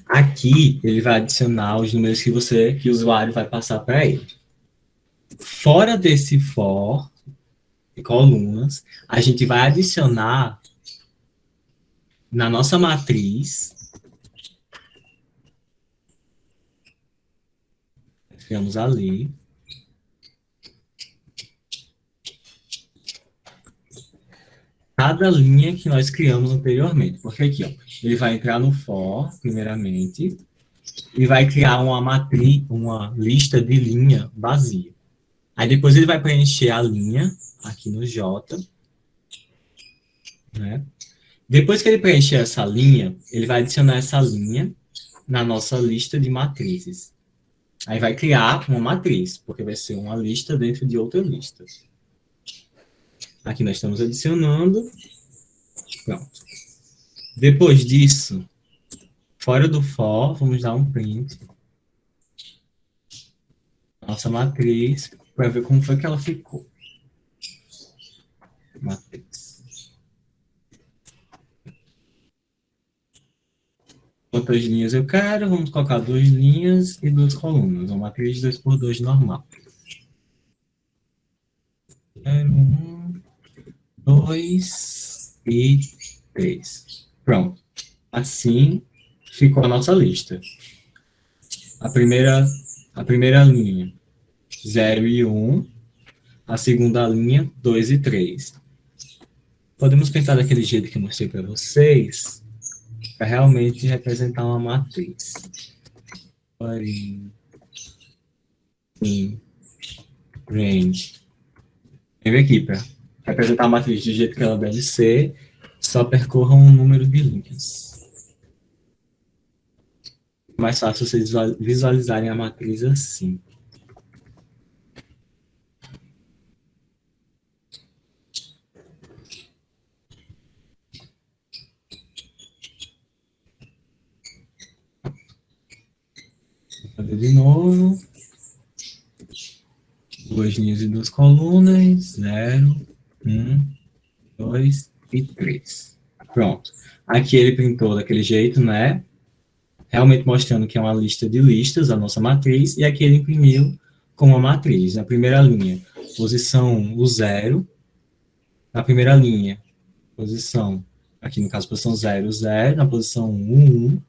Aqui, ele vai adicionar os números que o usuário vai passar para ele. Fora desse for, de colunas, a gente vai adicionar na nossa matriz, criamos ali, cada linha que nós criamos anteriormente. Porque aqui, ó, ele vai entrar no for, primeiramente, e vai criar uma matriz, uma lista de linha vazia. Aí depois ele vai preencher a linha aqui no J, né? Depois que ele preencher essa linha, ele vai adicionar essa linha na nossa lista de matrizes. Aí vai criar uma matriz, porque vai ser uma lista dentro de outra lista. Aqui nós estamos adicionando. Pronto. Depois disso, fora do for, vamos dar um print. Nossa matriz, para ver como foi que ela ficou. Matriz. Quantas linhas eu quero? Vamos colocar 2 linhas e 2 colunas. Uma matriz 2x2 normal. 0, 1, 2 e 3. Pronto. Assim ficou a nossa lista. A primeira linha, 0 e 1. A segunda linha, 2 e 3. Podemos pintar daquele jeito que eu mostrei para vocês, para realmente representar uma matriz. Range. Vem aqui, para representar a matriz do jeito que ela deve ser, só percorram um número de linhas. Mais fácil vocês visualizarem a matriz assim. Vou fazer de novo. 2 linhas e 2 colunas. 0, 1, 2 e 3. Pronto. Aqui ele pintou daquele jeito, né? Realmente mostrando que é uma lista de listas, a nossa matriz, e aqui ele imprimiu com uma matriz. Na primeira linha, posição 1, o 0. Na primeira linha, posição, aqui no caso, posição 0, 0. Na posição 1, 1.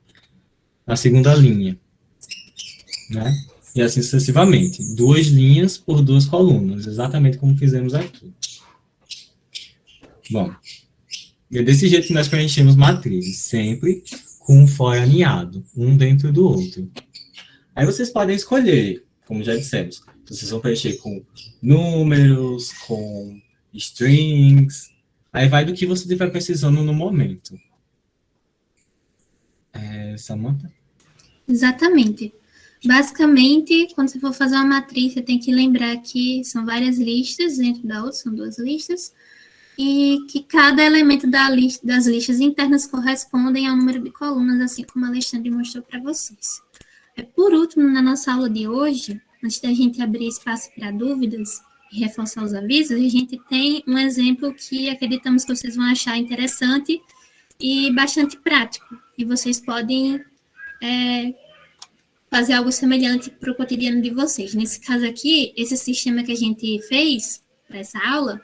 Na segunda linha, né? E assim sucessivamente. 2 linhas por 2 colunas, exatamente como fizemos aqui. Bom, é desse jeito que nós preenchemos matrizes, sempre com um for alinhado, um dentro do outro. Aí vocês podem escolher, como já dissemos, vocês vão preencher com números, com strings, aí vai do que você estiver precisando no momento. Samantha? Exatamente. Basicamente, quando você for fazer uma matriz, você tem que lembrar que são várias listas dentro da outra, são 2 listas, e que cada elemento das listas internas correspondem ao número de colunas, assim como a Alexandre mostrou para vocês. Por último, na nossa aula de hoje, antes da gente abrir espaço para dúvidas e reforçar os avisos, a gente tem um exemplo que acreditamos que vocês vão achar interessante e bastante prático, e vocês podem fazer algo semelhante para o cotidiano de vocês. Nesse caso aqui, esse sistema que a gente fez para essa aula,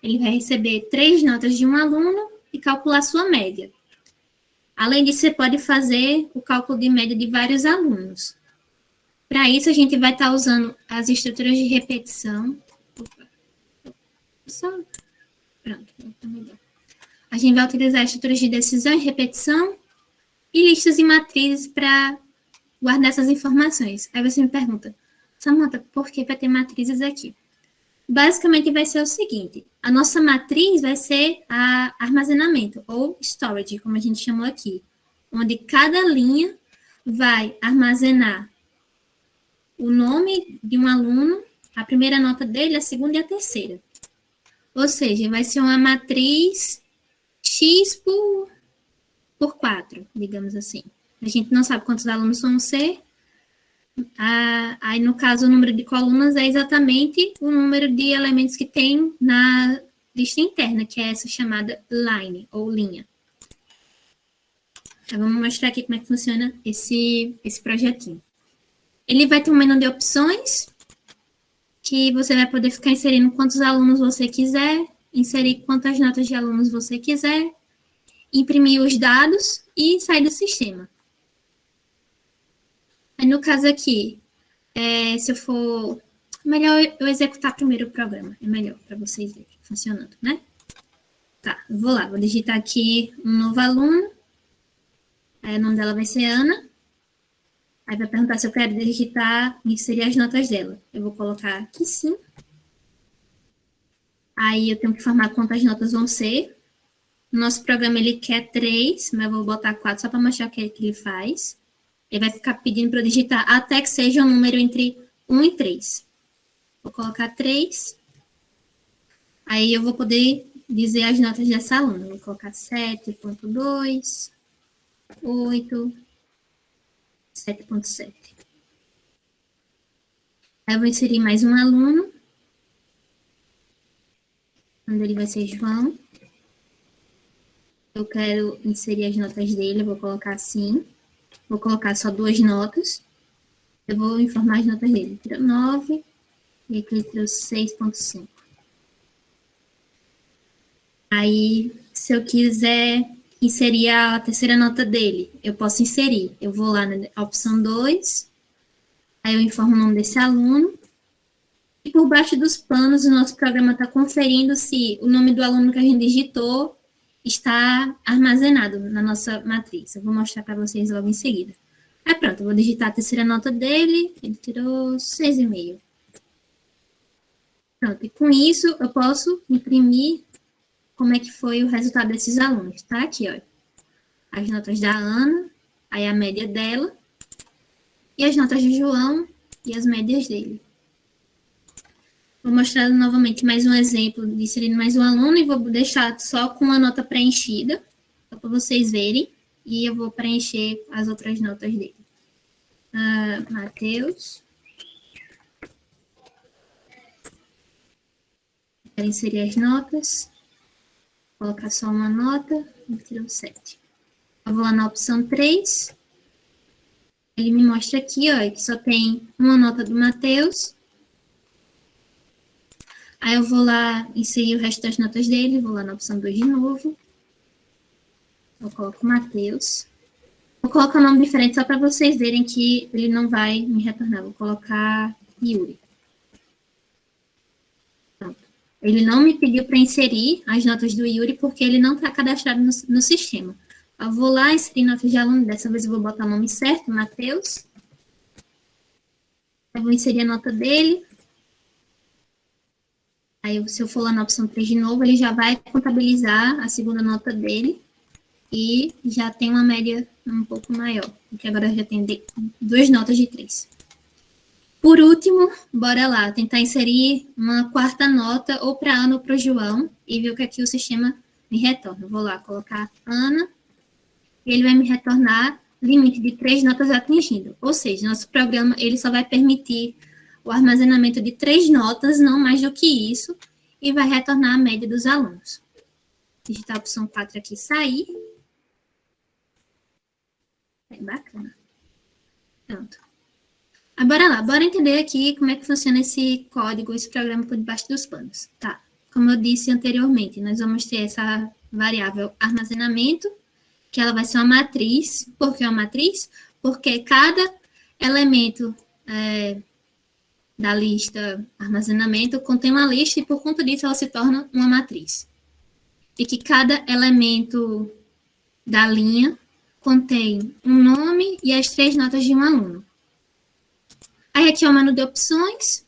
ele vai receber 3 notas de um aluno e calcular sua média. Além disso, você pode fazer o cálculo de média de vários alunos. Para isso, a gente vai estar usando as estruturas de repetição. Pronto, melhor. a gente vai utilizar estruturas de decisão e repetição e listas e matrizes para guardar essas informações. Aí você me pergunta, Samantha, por que vai ter matrizes aqui? Basicamente vai ser o seguinte, a nossa matriz vai ser a armazenamento, ou storage, como a gente chamou aqui, onde cada linha vai armazenar o nome de um aluno, a primeira nota dele, a segunda e a terceira. Ou seja, vai ser uma matriz X por 4, digamos assim. A gente não sabe quantos alunos vão ser. Aí, no caso, o número de colunas é exatamente o número de elementos que tem na lista interna, que é essa chamada line, ou linha. Então, vamos mostrar aqui como é que funciona esse projetinho. Ele vai ter um menu de opções, que você vai poder ficar inserindo quantos alunos você quiser, inserir quantas notas de alunos você quiser, imprimir os dados e sair do sistema. Aí, no caso aqui, se eu for... Melhor eu executar primeiro o programa, é melhor para vocês verem funcionando, né? Tá, eu vou lá, vou digitar aqui um novo aluno. Aí, o nome dela vai ser Ana. Aí vai perguntar se eu quero digitar e inserir as notas dela. Eu vou colocar aqui sim. Aí eu tenho que informar quantas notas vão ser. O nosso programa ele quer 3, mas eu vou botar 4 só para mostrar o que ele faz. Ele vai ficar pedindo para eu digitar até que seja um número entre 1 e 3. Vou colocar 3. Aí eu vou poder dizer as notas dessa aluna. Vou colocar 7.2, 8, 7.7. Aí eu vou inserir mais um aluno. O nome dele vai ser João. Eu quero inserir as notas dele, eu vou colocar assim. Vou colocar só 2 notas. Eu vou informar as notas dele. Ele tirou 9 e aqui ele tirou 6.5. Aí, se eu quiser inserir a terceira nota dele, eu posso inserir. Eu vou lá na opção 2, aí eu informo o nome desse aluno. E por baixo dos panos, o nosso programa está conferindo se o nome do aluno que a gente digitou está armazenado na nossa matriz. Eu vou mostrar para vocês logo em seguida. Aí pronto, eu vou digitar a terceira nota dele, ele tirou 6,5. Pronto, e com isso eu posso imprimir como é que foi o resultado desses alunos, tá? Aqui, ó, as notas da Ana, aí a média dela, e as notas de João e as médias dele. Vou mostrar novamente mais um exemplo de inserindo mais um aluno e vou deixar só com a nota preenchida, só para vocês verem, e eu vou preencher as outras notas dele. Matheus. Quero inserir as notas. Vou colocar só uma nota, ele tirou 7. Eu vou lá na opção 3. Ele me mostra aqui, ó, que só tem uma nota do Matheus. Aí eu vou lá inserir o resto das notas dele, vou lá na opção 2 de novo. Eu coloco Matheus. Vou colocar um nome diferente só para vocês verem que ele não vai me retornar. Vou colocar Yuri. Pronto. Ele não me pediu para inserir as notas do Yuri porque ele não está cadastrado no sistema. Eu vou lá inserir notas de aluno, dessa vez eu vou botar o nome certo, Matheus. Eu vou inserir a nota dele. Aí, se eu for lá na opção 3 de novo, ele já vai contabilizar a segunda nota dele e já tem uma média um pouco maior, porque agora já tem 2 notas de 3. Por último, bora lá, tentar inserir uma 4ª nota ou para Ana ou para o João e ver o que aqui o sistema me retorna. Vou lá colocar Ana e ele vai me retornar limite de 3 notas atingido. Ou seja, nosso programa ele só vai permitir o armazenamento de 3 notas, não mais do que isso, e vai retornar a média dos alunos. Digitar a opção 4 aqui, sair. É bacana. Pronto. Bora lá, bora entender aqui como é que funciona esse código, esse programa por debaixo dos panos. Tá, como eu disse anteriormente, nós vamos ter essa variável armazenamento, que ela vai ser uma matriz. Por que uma matriz? Porque cada elemento da lista armazenamento contém uma lista e por conta disso ela se torna uma matriz. de que cada elemento da linha contém um nome e as 3 notas de um aluno. Aí aqui é o menu de opções,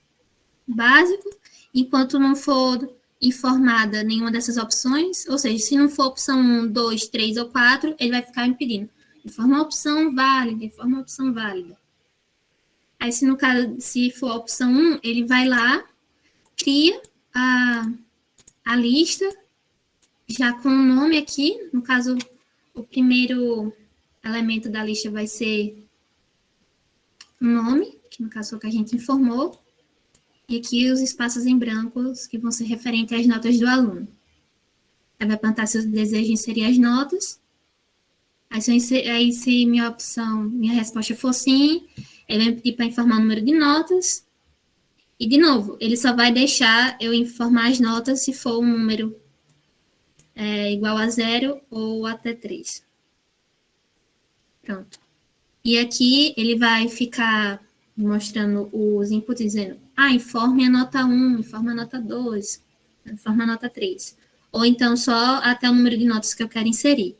básico, enquanto não for informada nenhuma dessas opções, ou seja, se não for opção 1, 2, 3 ou 4, ele vai ficar me pedindo informa a opção válida, informa a opção válida. Aí, se no caso, se for a opção 1, ele vai lá, cria a lista, já com o nome aqui, no caso, o primeiro elemento da lista vai ser o nome, que no caso foi o que a gente informou, e aqui os espaços em brancos, que vão ser referentes às notas do aluno. Aí vai perguntar se eu desejo inserir as notas. Aí se minha resposta for sim, ele vai me pedir para informar o número de notas. E, de novo, ele só vai deixar eu informar as notas se for um número igual a 0 ou até 3. Pronto. E aqui ele vai ficar mostrando os inputs dizendo, informe a nota 1, informe a nota 2, informe a nota 3. Ou então só até o número de notas que eu quero inserir.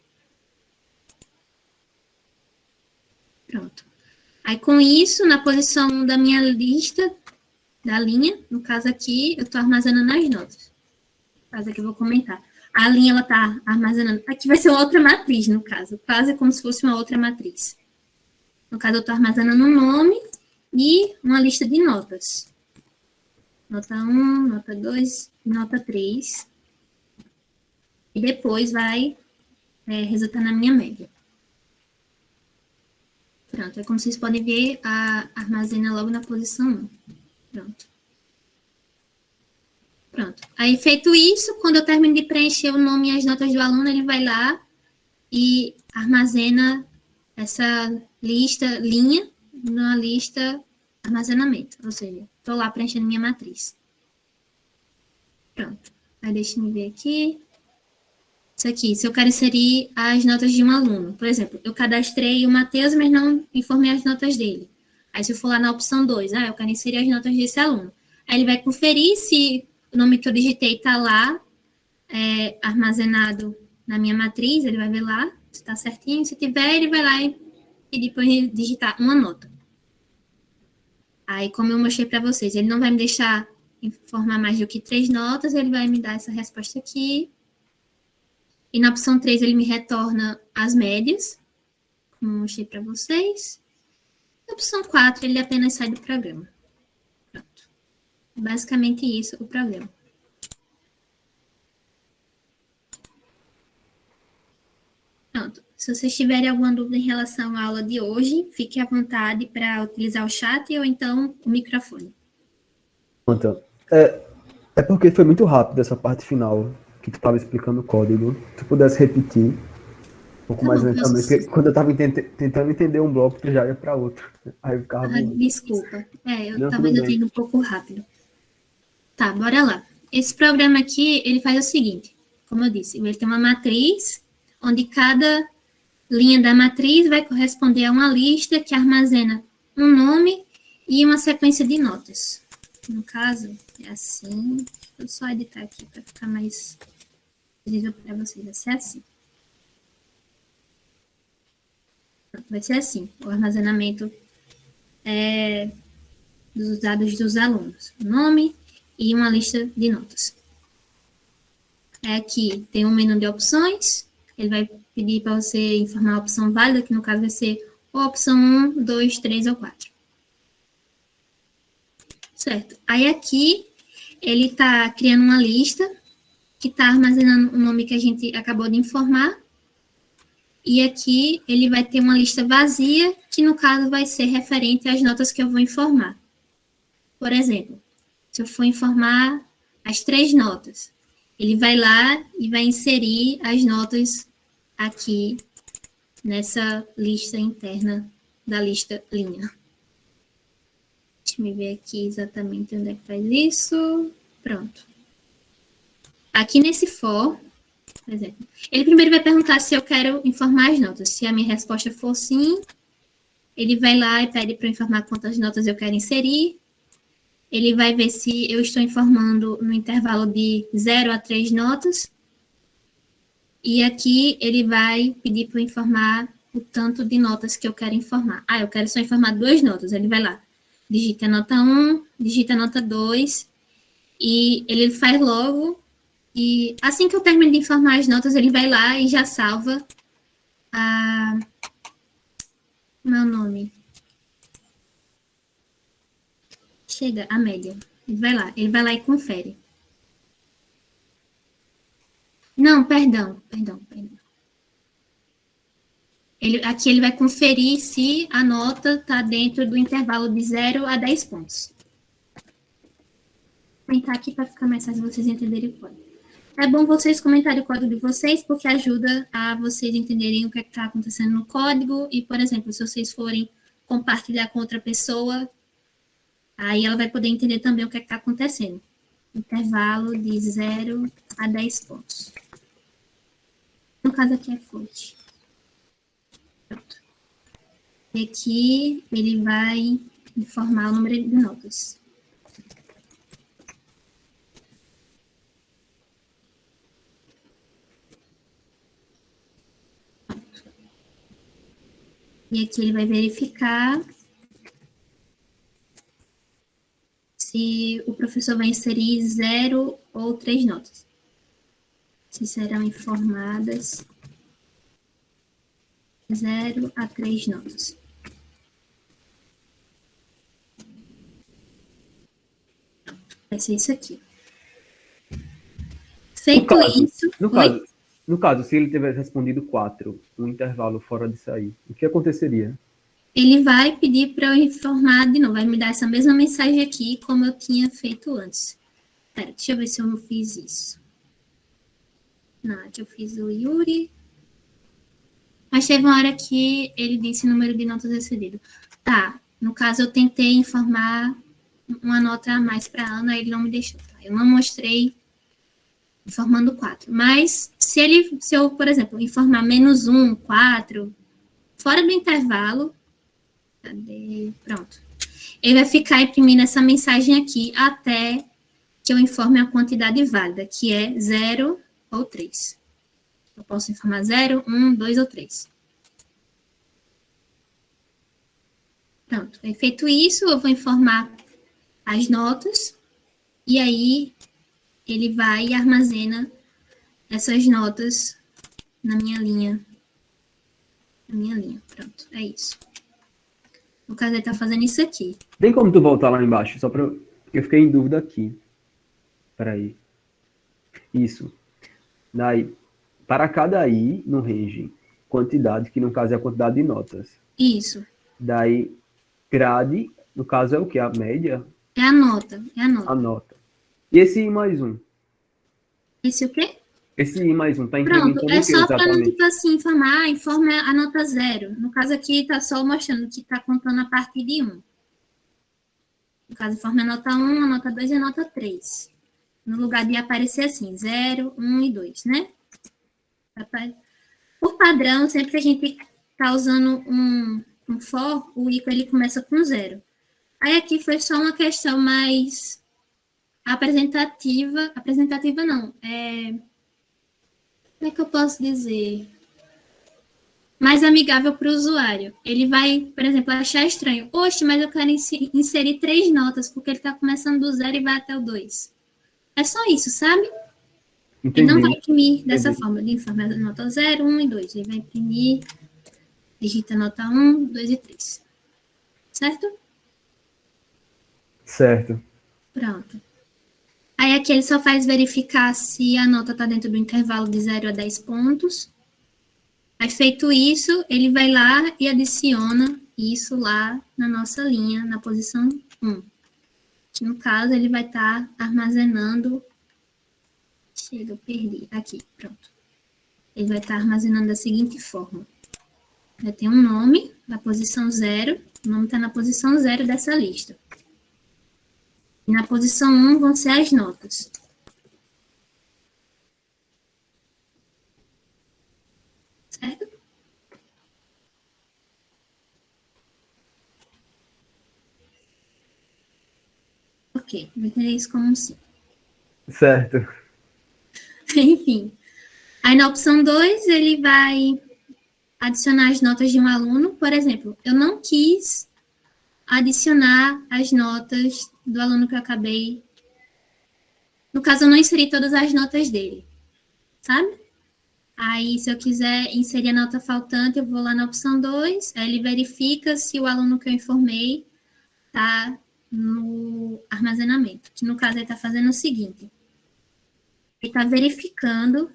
Pronto. Aí com isso, na posição da minha lista, da linha, no caso aqui, eu estou armazenando as notas. No caso aqui eu vou comentar. A linha, ela está armazenando. Aqui vai ser outra matriz, no caso. Quase como se fosse uma outra matriz. No caso, eu estou armazenando um nome e uma lista de notas. Nota 1, nota 2 e nota 3. E depois vai resultar na minha média. Pronto, é como vocês podem ver, armazena logo na posição 1. Pronto. Aí, feito isso, quando eu termino de preencher o nome e as notas do aluno, ele vai lá e armazena essa linha, na lista armazenamento. Ou seja, estou lá preenchendo minha matriz. Pronto. Aí, deixa eu ver aqui. Isso aqui, se eu quero inserir as notas de um aluno. Por exemplo, eu cadastrei o Matheus, mas não informei as notas dele. Aí, se eu for lá na opção 2, eu quero inserir as notas desse aluno. Aí, ele vai conferir se o nome que eu digitei está lá, armazenado na minha matriz, ele vai ver lá se está certinho. Se tiver, ele vai lá e pedir para eu digitar uma nota. Aí, como eu mostrei para vocês, ele não vai me deixar informar mais do que 3 notas, ele vai me dar essa resposta aqui. E na opção 3, ele me retorna as médias, como eu mostrei para vocês. Na opção 4, ele apenas sai do programa. Pronto. Basicamente isso, o programa. Pronto. Se vocês tiverem alguma dúvida em relação à aula de hoje, fique à vontade para utilizar o chat ou então o microfone. Então, é porque foi muito rápido essa parte final que tu estava explicando o código. Se tu pudesse repetir um pouco mais lentamente, porque quando eu estava tentando entender um bloco, tu já ia para outro. Aí eu ficava... Desculpa. Talvez eu tenha ido um pouco rápido. Tá, bora lá. Esse programa aqui, ele faz o seguinte. Como eu disse, ele tem uma matriz, onde cada linha da matriz vai corresponder a uma lista que armazena um nome e uma sequência de notas. No caso, é assim. Vou só editar aqui para ficar mais visível para vocês. Vai ser assim. Vai ser assim, o armazenamento dos dados dos alunos. Nome e uma lista de notas. Aqui tem um menu de opções. Ele vai pedir para você informar a opção válida, que no caso vai ser a opção 1, 2, 3 ou 4. Certo. Aí aqui, ele está criando uma lista que está armazenando o nome que a gente acabou de informar. E aqui, ele vai ter uma lista vazia, que no caso vai ser referente às notas que eu vou informar. Por exemplo, se eu for informar as 3 notas, ele vai lá e vai inserir as notas aqui nessa lista interna da lista linha. Deixa eu ver aqui exatamente onde é que faz isso. Pronto. Aqui nesse for, por exemplo, ele primeiro vai perguntar se eu quero informar as notas. Se a minha resposta for sim, ele vai lá e pede para eu informar quantas notas eu quero inserir. Ele vai ver se eu estou informando no intervalo de 0 a 3 notas. E aqui ele vai pedir para eu informar o tanto de notas que eu quero informar. Eu quero só informar 2 notas. Ele vai lá, digita a nota 1, digita a nota 2, e ele faz logo. E assim que eu termino de informar as notas, ele vai lá e já salva meu nome. Chega, a média. Ele vai lá e confere. Não, perdão. Aqui ele vai conferir se a nota está dentro do intervalo de 0 a 10 pontos. Vou comentar aqui para ficar mais fácil vocês entenderem o código. É bom vocês comentarem o código de vocês, porque ajuda a vocês entenderem o que está acontecendo no código. E, por exemplo, se vocês forem compartilhar com outra pessoa, aí ela vai poder entender também o que está acontecendo. Intervalo de 0 a 10 pontos. No caso aqui é float. Pronto. E aqui ele vai informar o número de notas. E aqui ele vai verificar se o professor vai inserir 0 ou 3 notas. Se serão informadas 0 a 3 notas. Vai ser isso aqui. Feito isso... No caso, se ele tivesse respondido 4, um intervalo fora disso aí, o que aconteceria? Ele vai pedir para eu informar de novo, vai me dar essa mesma mensagem aqui, como eu tinha feito antes. Pera, deixa eu ver se eu não fiz isso. Não, aqui eu fiz o Yuri. Mas teve uma hora que ele disse número de notas excedido. Tá, no caso eu tentei informar uma nota a mais para a Ana, ele não me deixou. Tá? Eu não mostrei informando 4. Mas se eu, por exemplo, informar -1, 4, fora do intervalo, cadê? Pronto. Ele vai ficar imprimindo essa mensagem aqui até que eu informe a quantidade válida, que é 0 ou 3. Eu posso informar 0, 1, 2 ou 3. Pronto. Feito isso, eu vou informar as notas e aí ele vai e armazena essas notas na minha linha. Pronto, é isso. No caso, ele está fazendo isso aqui. Tem como tu voltar lá embaixo? Só para eu fiquei em dúvida aqui. Peraí. Isso. Daí, para cada i no range, quantidade, que no caso é a quantidade de notas. Isso. Daí, grade, no caso é o que? A média? É a nota. A nota. E esse i mais 1? Esse o quê? Esse i mais 1 tá incrementando Pronto, é o quê, só para não, exatamente? tipo assim, informa a nota 0. No caso aqui, está só mostrando que está contando a partir de 1. No caso, informa a nota 1, a nota 2 e a nota 3. No lugar de aparecer assim, 0, 1 e 2, né? Por padrão, sempre que a gente está usando um for, o ícone ele começa com 0. Aí aqui foi só uma questão mais apresentativa não, como é que eu posso dizer? Mais amigável para o usuário. Ele vai, por exemplo, achar estranho. Oxe, mas eu quero inserir 3 notas, porque ele está começando do 0 e vai até o 2. É só isso, sabe? Entendi. Ele não vai imprimir dessa forma. Ele informa a nota 0, 1 e 2. Ele vai imprimir, digita a nota 1, 2 e 3. Certo? Certo. Pronto. Aí aqui ele só faz verificar se a nota está dentro do intervalo de 0 a 10 pontos. Aí feito isso, ele vai lá e adiciona isso lá na nossa linha, na posição 1. Que no caso ele vai estar armazenando... Chega, eu perdi. Aqui, pronto. Ele vai estar armazenando da seguinte forma. Vai ter um nome na posição 0. O nome está na posição 0 dessa lista. E na posição 1 vão ser as notas. Certo? Ok, vou entender isso como um sim. Certo. Enfim. Aí Aí, na opção 2, ele vai adicionar as notas de um aluno. Por exemplo, eu não quis adicionar as notas do aluno que eu acabei. No caso, eu não inseri todas as notas dele, sabe? Aí, se eu quiser inserir a nota faltante, eu vou lá na opção 2, aí ele verifica se o aluno que eu informei está no armazenamento. Que no caso, ele está fazendo o seguinte. Ele está verificando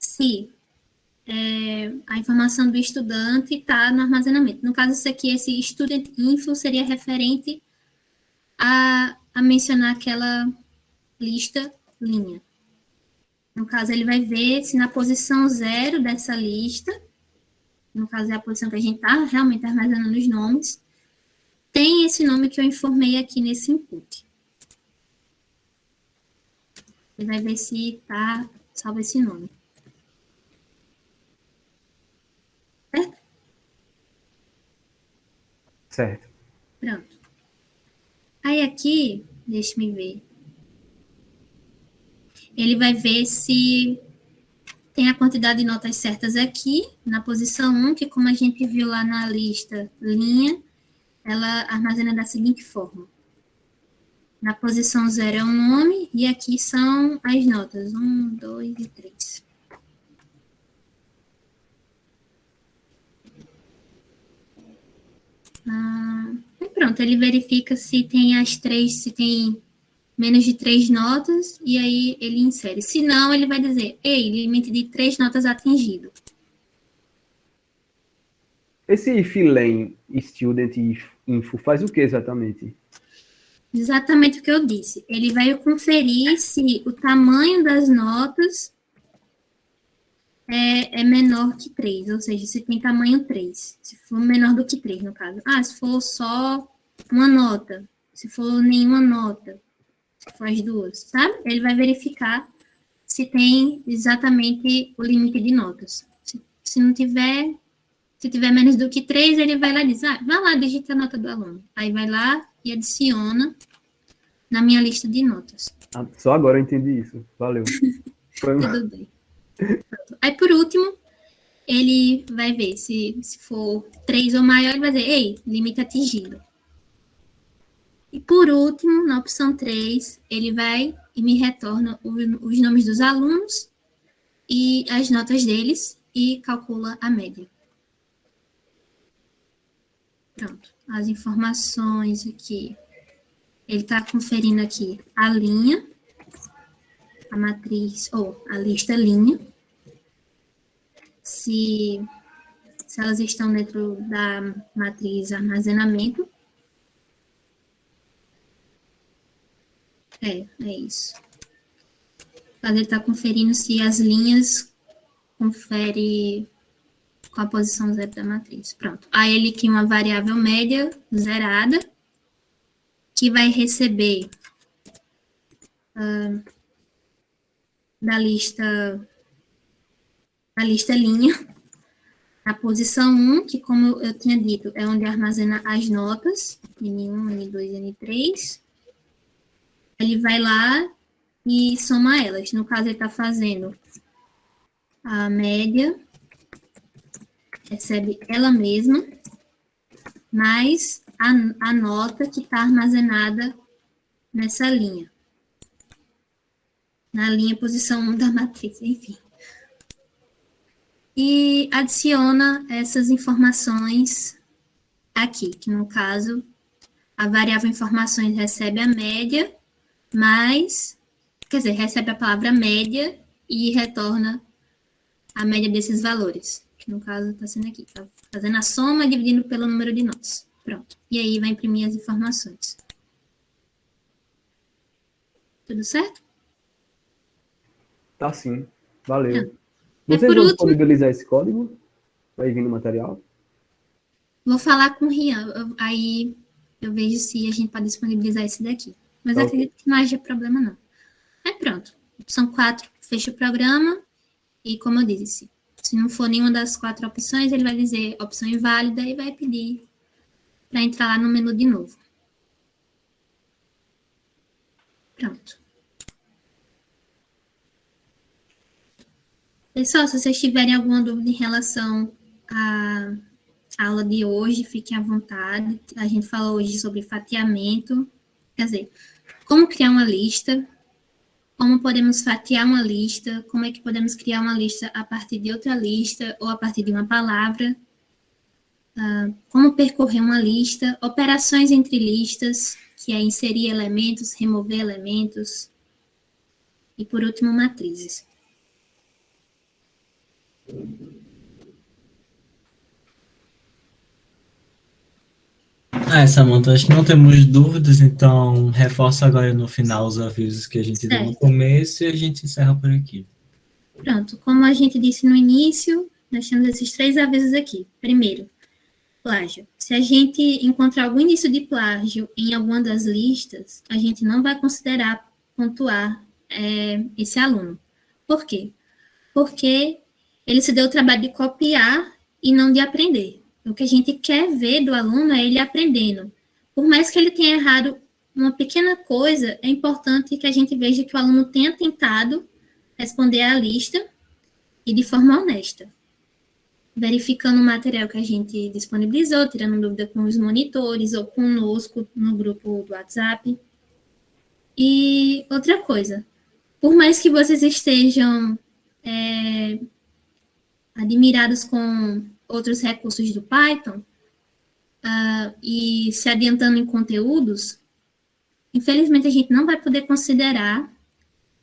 se a informação do estudante está no armazenamento. No caso, isso aqui, esse student info seria referente a mencionar aquela lista linha. No caso, ele vai ver se na posição 0 dessa lista, no caso é a posição que a gente está realmente armazenando os nomes, tem esse nome que eu informei aqui nesse input. Ele vai ver se está salvo esse nome. Certo? Certo. Pronto. Aí aqui, deixa-me ver. Ele vai ver se tem a quantidade de notas certas aqui, na posição 1, que como a gente viu lá na lista linha, ela armazena da seguinte forma. Na posição 0 é um nome, e aqui são as notas, 1, 2 e 3. E pronto, ele verifica se tem as 3, se tem menos de 3 notas, e aí ele insere. Se não, ele vai dizer, ei, limite de 3 notas atingido. Esse if-len student info faz o que exatamente? Exatamente o que eu disse. Ele vai conferir se o tamanho das notas é menor que 3, ou seja, se tem tamanho 3. Se for menor do que 3, no caso. Se for só uma nota, se for nenhuma nota, se for as duas, sabe? Ele vai verificar se tem exatamente o limite de notas. Se não tiver, se tiver menos do que 3, ele vai lá e diz, vai lá, digita a nota do aluno. Aí vai lá e adiciona na minha lista de notas. Só agora eu entendi isso. Valeu. Tudo bem. Aí, por último, ele vai ver se for 3 ou maior, ele vai dizer, ei, limite atingido. E, por último, na opção 3, ele vai e me retorna os nomes dos alunos e as notas deles e calcula a média. Pronto, as informações aqui. Ele está conferindo aqui a linha, a matriz, ou a lista linha, se elas estão dentro da matriz armazenamento. É isso. Mas ele está conferindo se as linhas confere com a posição 0 da matriz. Pronto. Aí ele cria uma variável média zerada, que vai receber da lista linha, a posição 1, que como eu tinha dito, é onde armazena as notas, N1, N2, N3. Ele vai lá e soma elas. No caso, ele está fazendo a média, recebe ela mesma, mais a nota que está armazenada nessa linha. Na linha posição 1 da matriz, enfim. E adiciona essas informações aqui, que no caso, a variável informações recebe a média, recebe a palavra média e retorna a média desses valores, que no caso está sendo aqui, está fazendo a soma dividindo pelo número de notas. Pronto. E aí vai imprimir as informações. Tudo certo? Tá sim. Valeu. É. Vocês vão disponibilizar esse código? Vai vir no material? Vou falar com o Rian, aí eu vejo se a gente pode disponibilizar esse daqui. Mas eu acredito que não haja problema, não. Aí pronto. Opção 4, fecha o programa. E como eu disse, se não for nenhuma das 4 opções, ele vai dizer opção inválida e vai pedir para entrar lá no menu de novo. Pronto. Pessoal, se vocês tiverem alguma dúvida em relação à aula de hoje, fiquem à vontade. A gente falou hoje sobre fatiamento, quer dizer, como criar uma lista, como podemos fatiar uma lista, como é que podemos criar uma lista a partir de outra lista ou a partir de uma palavra, como percorrer uma lista, operações entre listas, que é inserir elementos, remover elementos, e por último, matrizes. Samantha, acho que não temos dúvidas, então reforço agora no final os avisos que a gente deu no começo e a gente encerra por aqui. Pronto, como a gente disse no início, nós temos esses 3 avisos aqui. Primeiro, plágio. Se a gente encontrar algum indício de plágio em alguma das listas, a gente não vai considerar pontuar esse aluno. Por quê? Porque ele se deu o trabalho de copiar e não de aprender. O que a gente quer ver do aluno é ele aprendendo. Por mais que ele tenha errado uma pequena coisa, é importante que a gente veja que o aluno tenha tentado responder à lista e de forma honesta, verificando o material que a gente disponibilizou, tirando dúvida com os monitores ou conosco no grupo do WhatsApp. E outra coisa, por mais que vocês estejam admirados com outros recursos do Python e se adiantando em conteúdos, infelizmente a gente não vai poder considerar,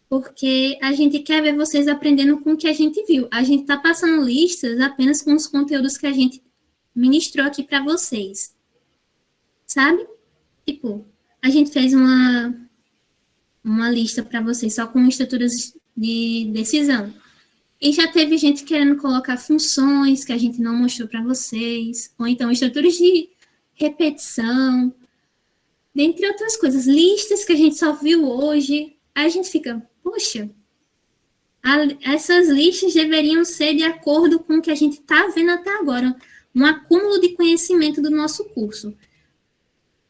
porque a gente quer ver vocês aprendendo com o que a gente viu. A gente está passando listas apenas com os conteúdos que a gente ministrou aqui para vocês. Sabe? Tipo, a gente fez uma lista para vocês só com estruturas de decisão. E já teve gente querendo colocar funções que a gente não mostrou para vocês, ou então estruturas de repetição, dentre outras coisas, listas que a gente só viu hoje. Aí a gente fica, poxa, essas listas deveriam ser de acordo com o que a gente está vendo até agora, um acúmulo de conhecimento do nosso curso.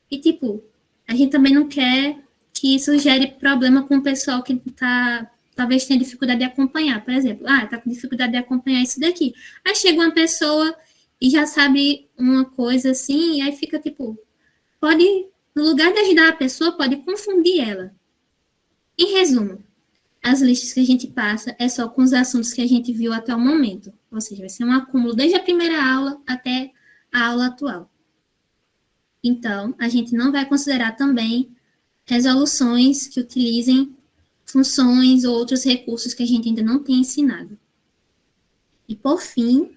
E, tipo, a gente também não quer que isso gere problema com o pessoal que talvez tenha dificuldade de acompanhar. Por exemplo, está com dificuldade de acompanhar isso daqui. Aí chega uma pessoa e já sabe uma coisa assim, e aí fica, tipo, no lugar de ajudar a pessoa, pode confundir ela. Em resumo, as listas que a gente passa é só com os assuntos que a gente viu até o momento. Ou seja, vai ser um acúmulo desde a primeira aula até a aula atual. Então, a gente não vai considerar também resoluções que utilizem funções ou outros recursos que a gente ainda não tem ensinado. E, por fim,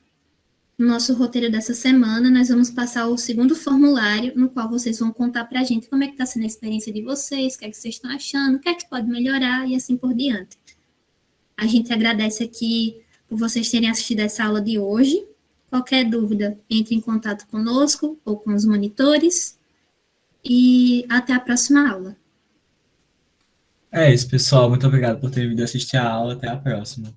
no nosso roteiro dessa semana, nós vamos passar o segundo formulário, no qual vocês vão contar para a gente como é que está sendo a experiência de vocês, o que é que vocês estão achando, o que é que pode melhorar e assim por diante. A gente agradece aqui por vocês terem assistido essa aula de hoje. Qualquer dúvida, entre em contato conosco ou com os monitores. E até a próxima aula. É isso, pessoal. Muito obrigado por ter vindo assistir a aula. Até a próxima.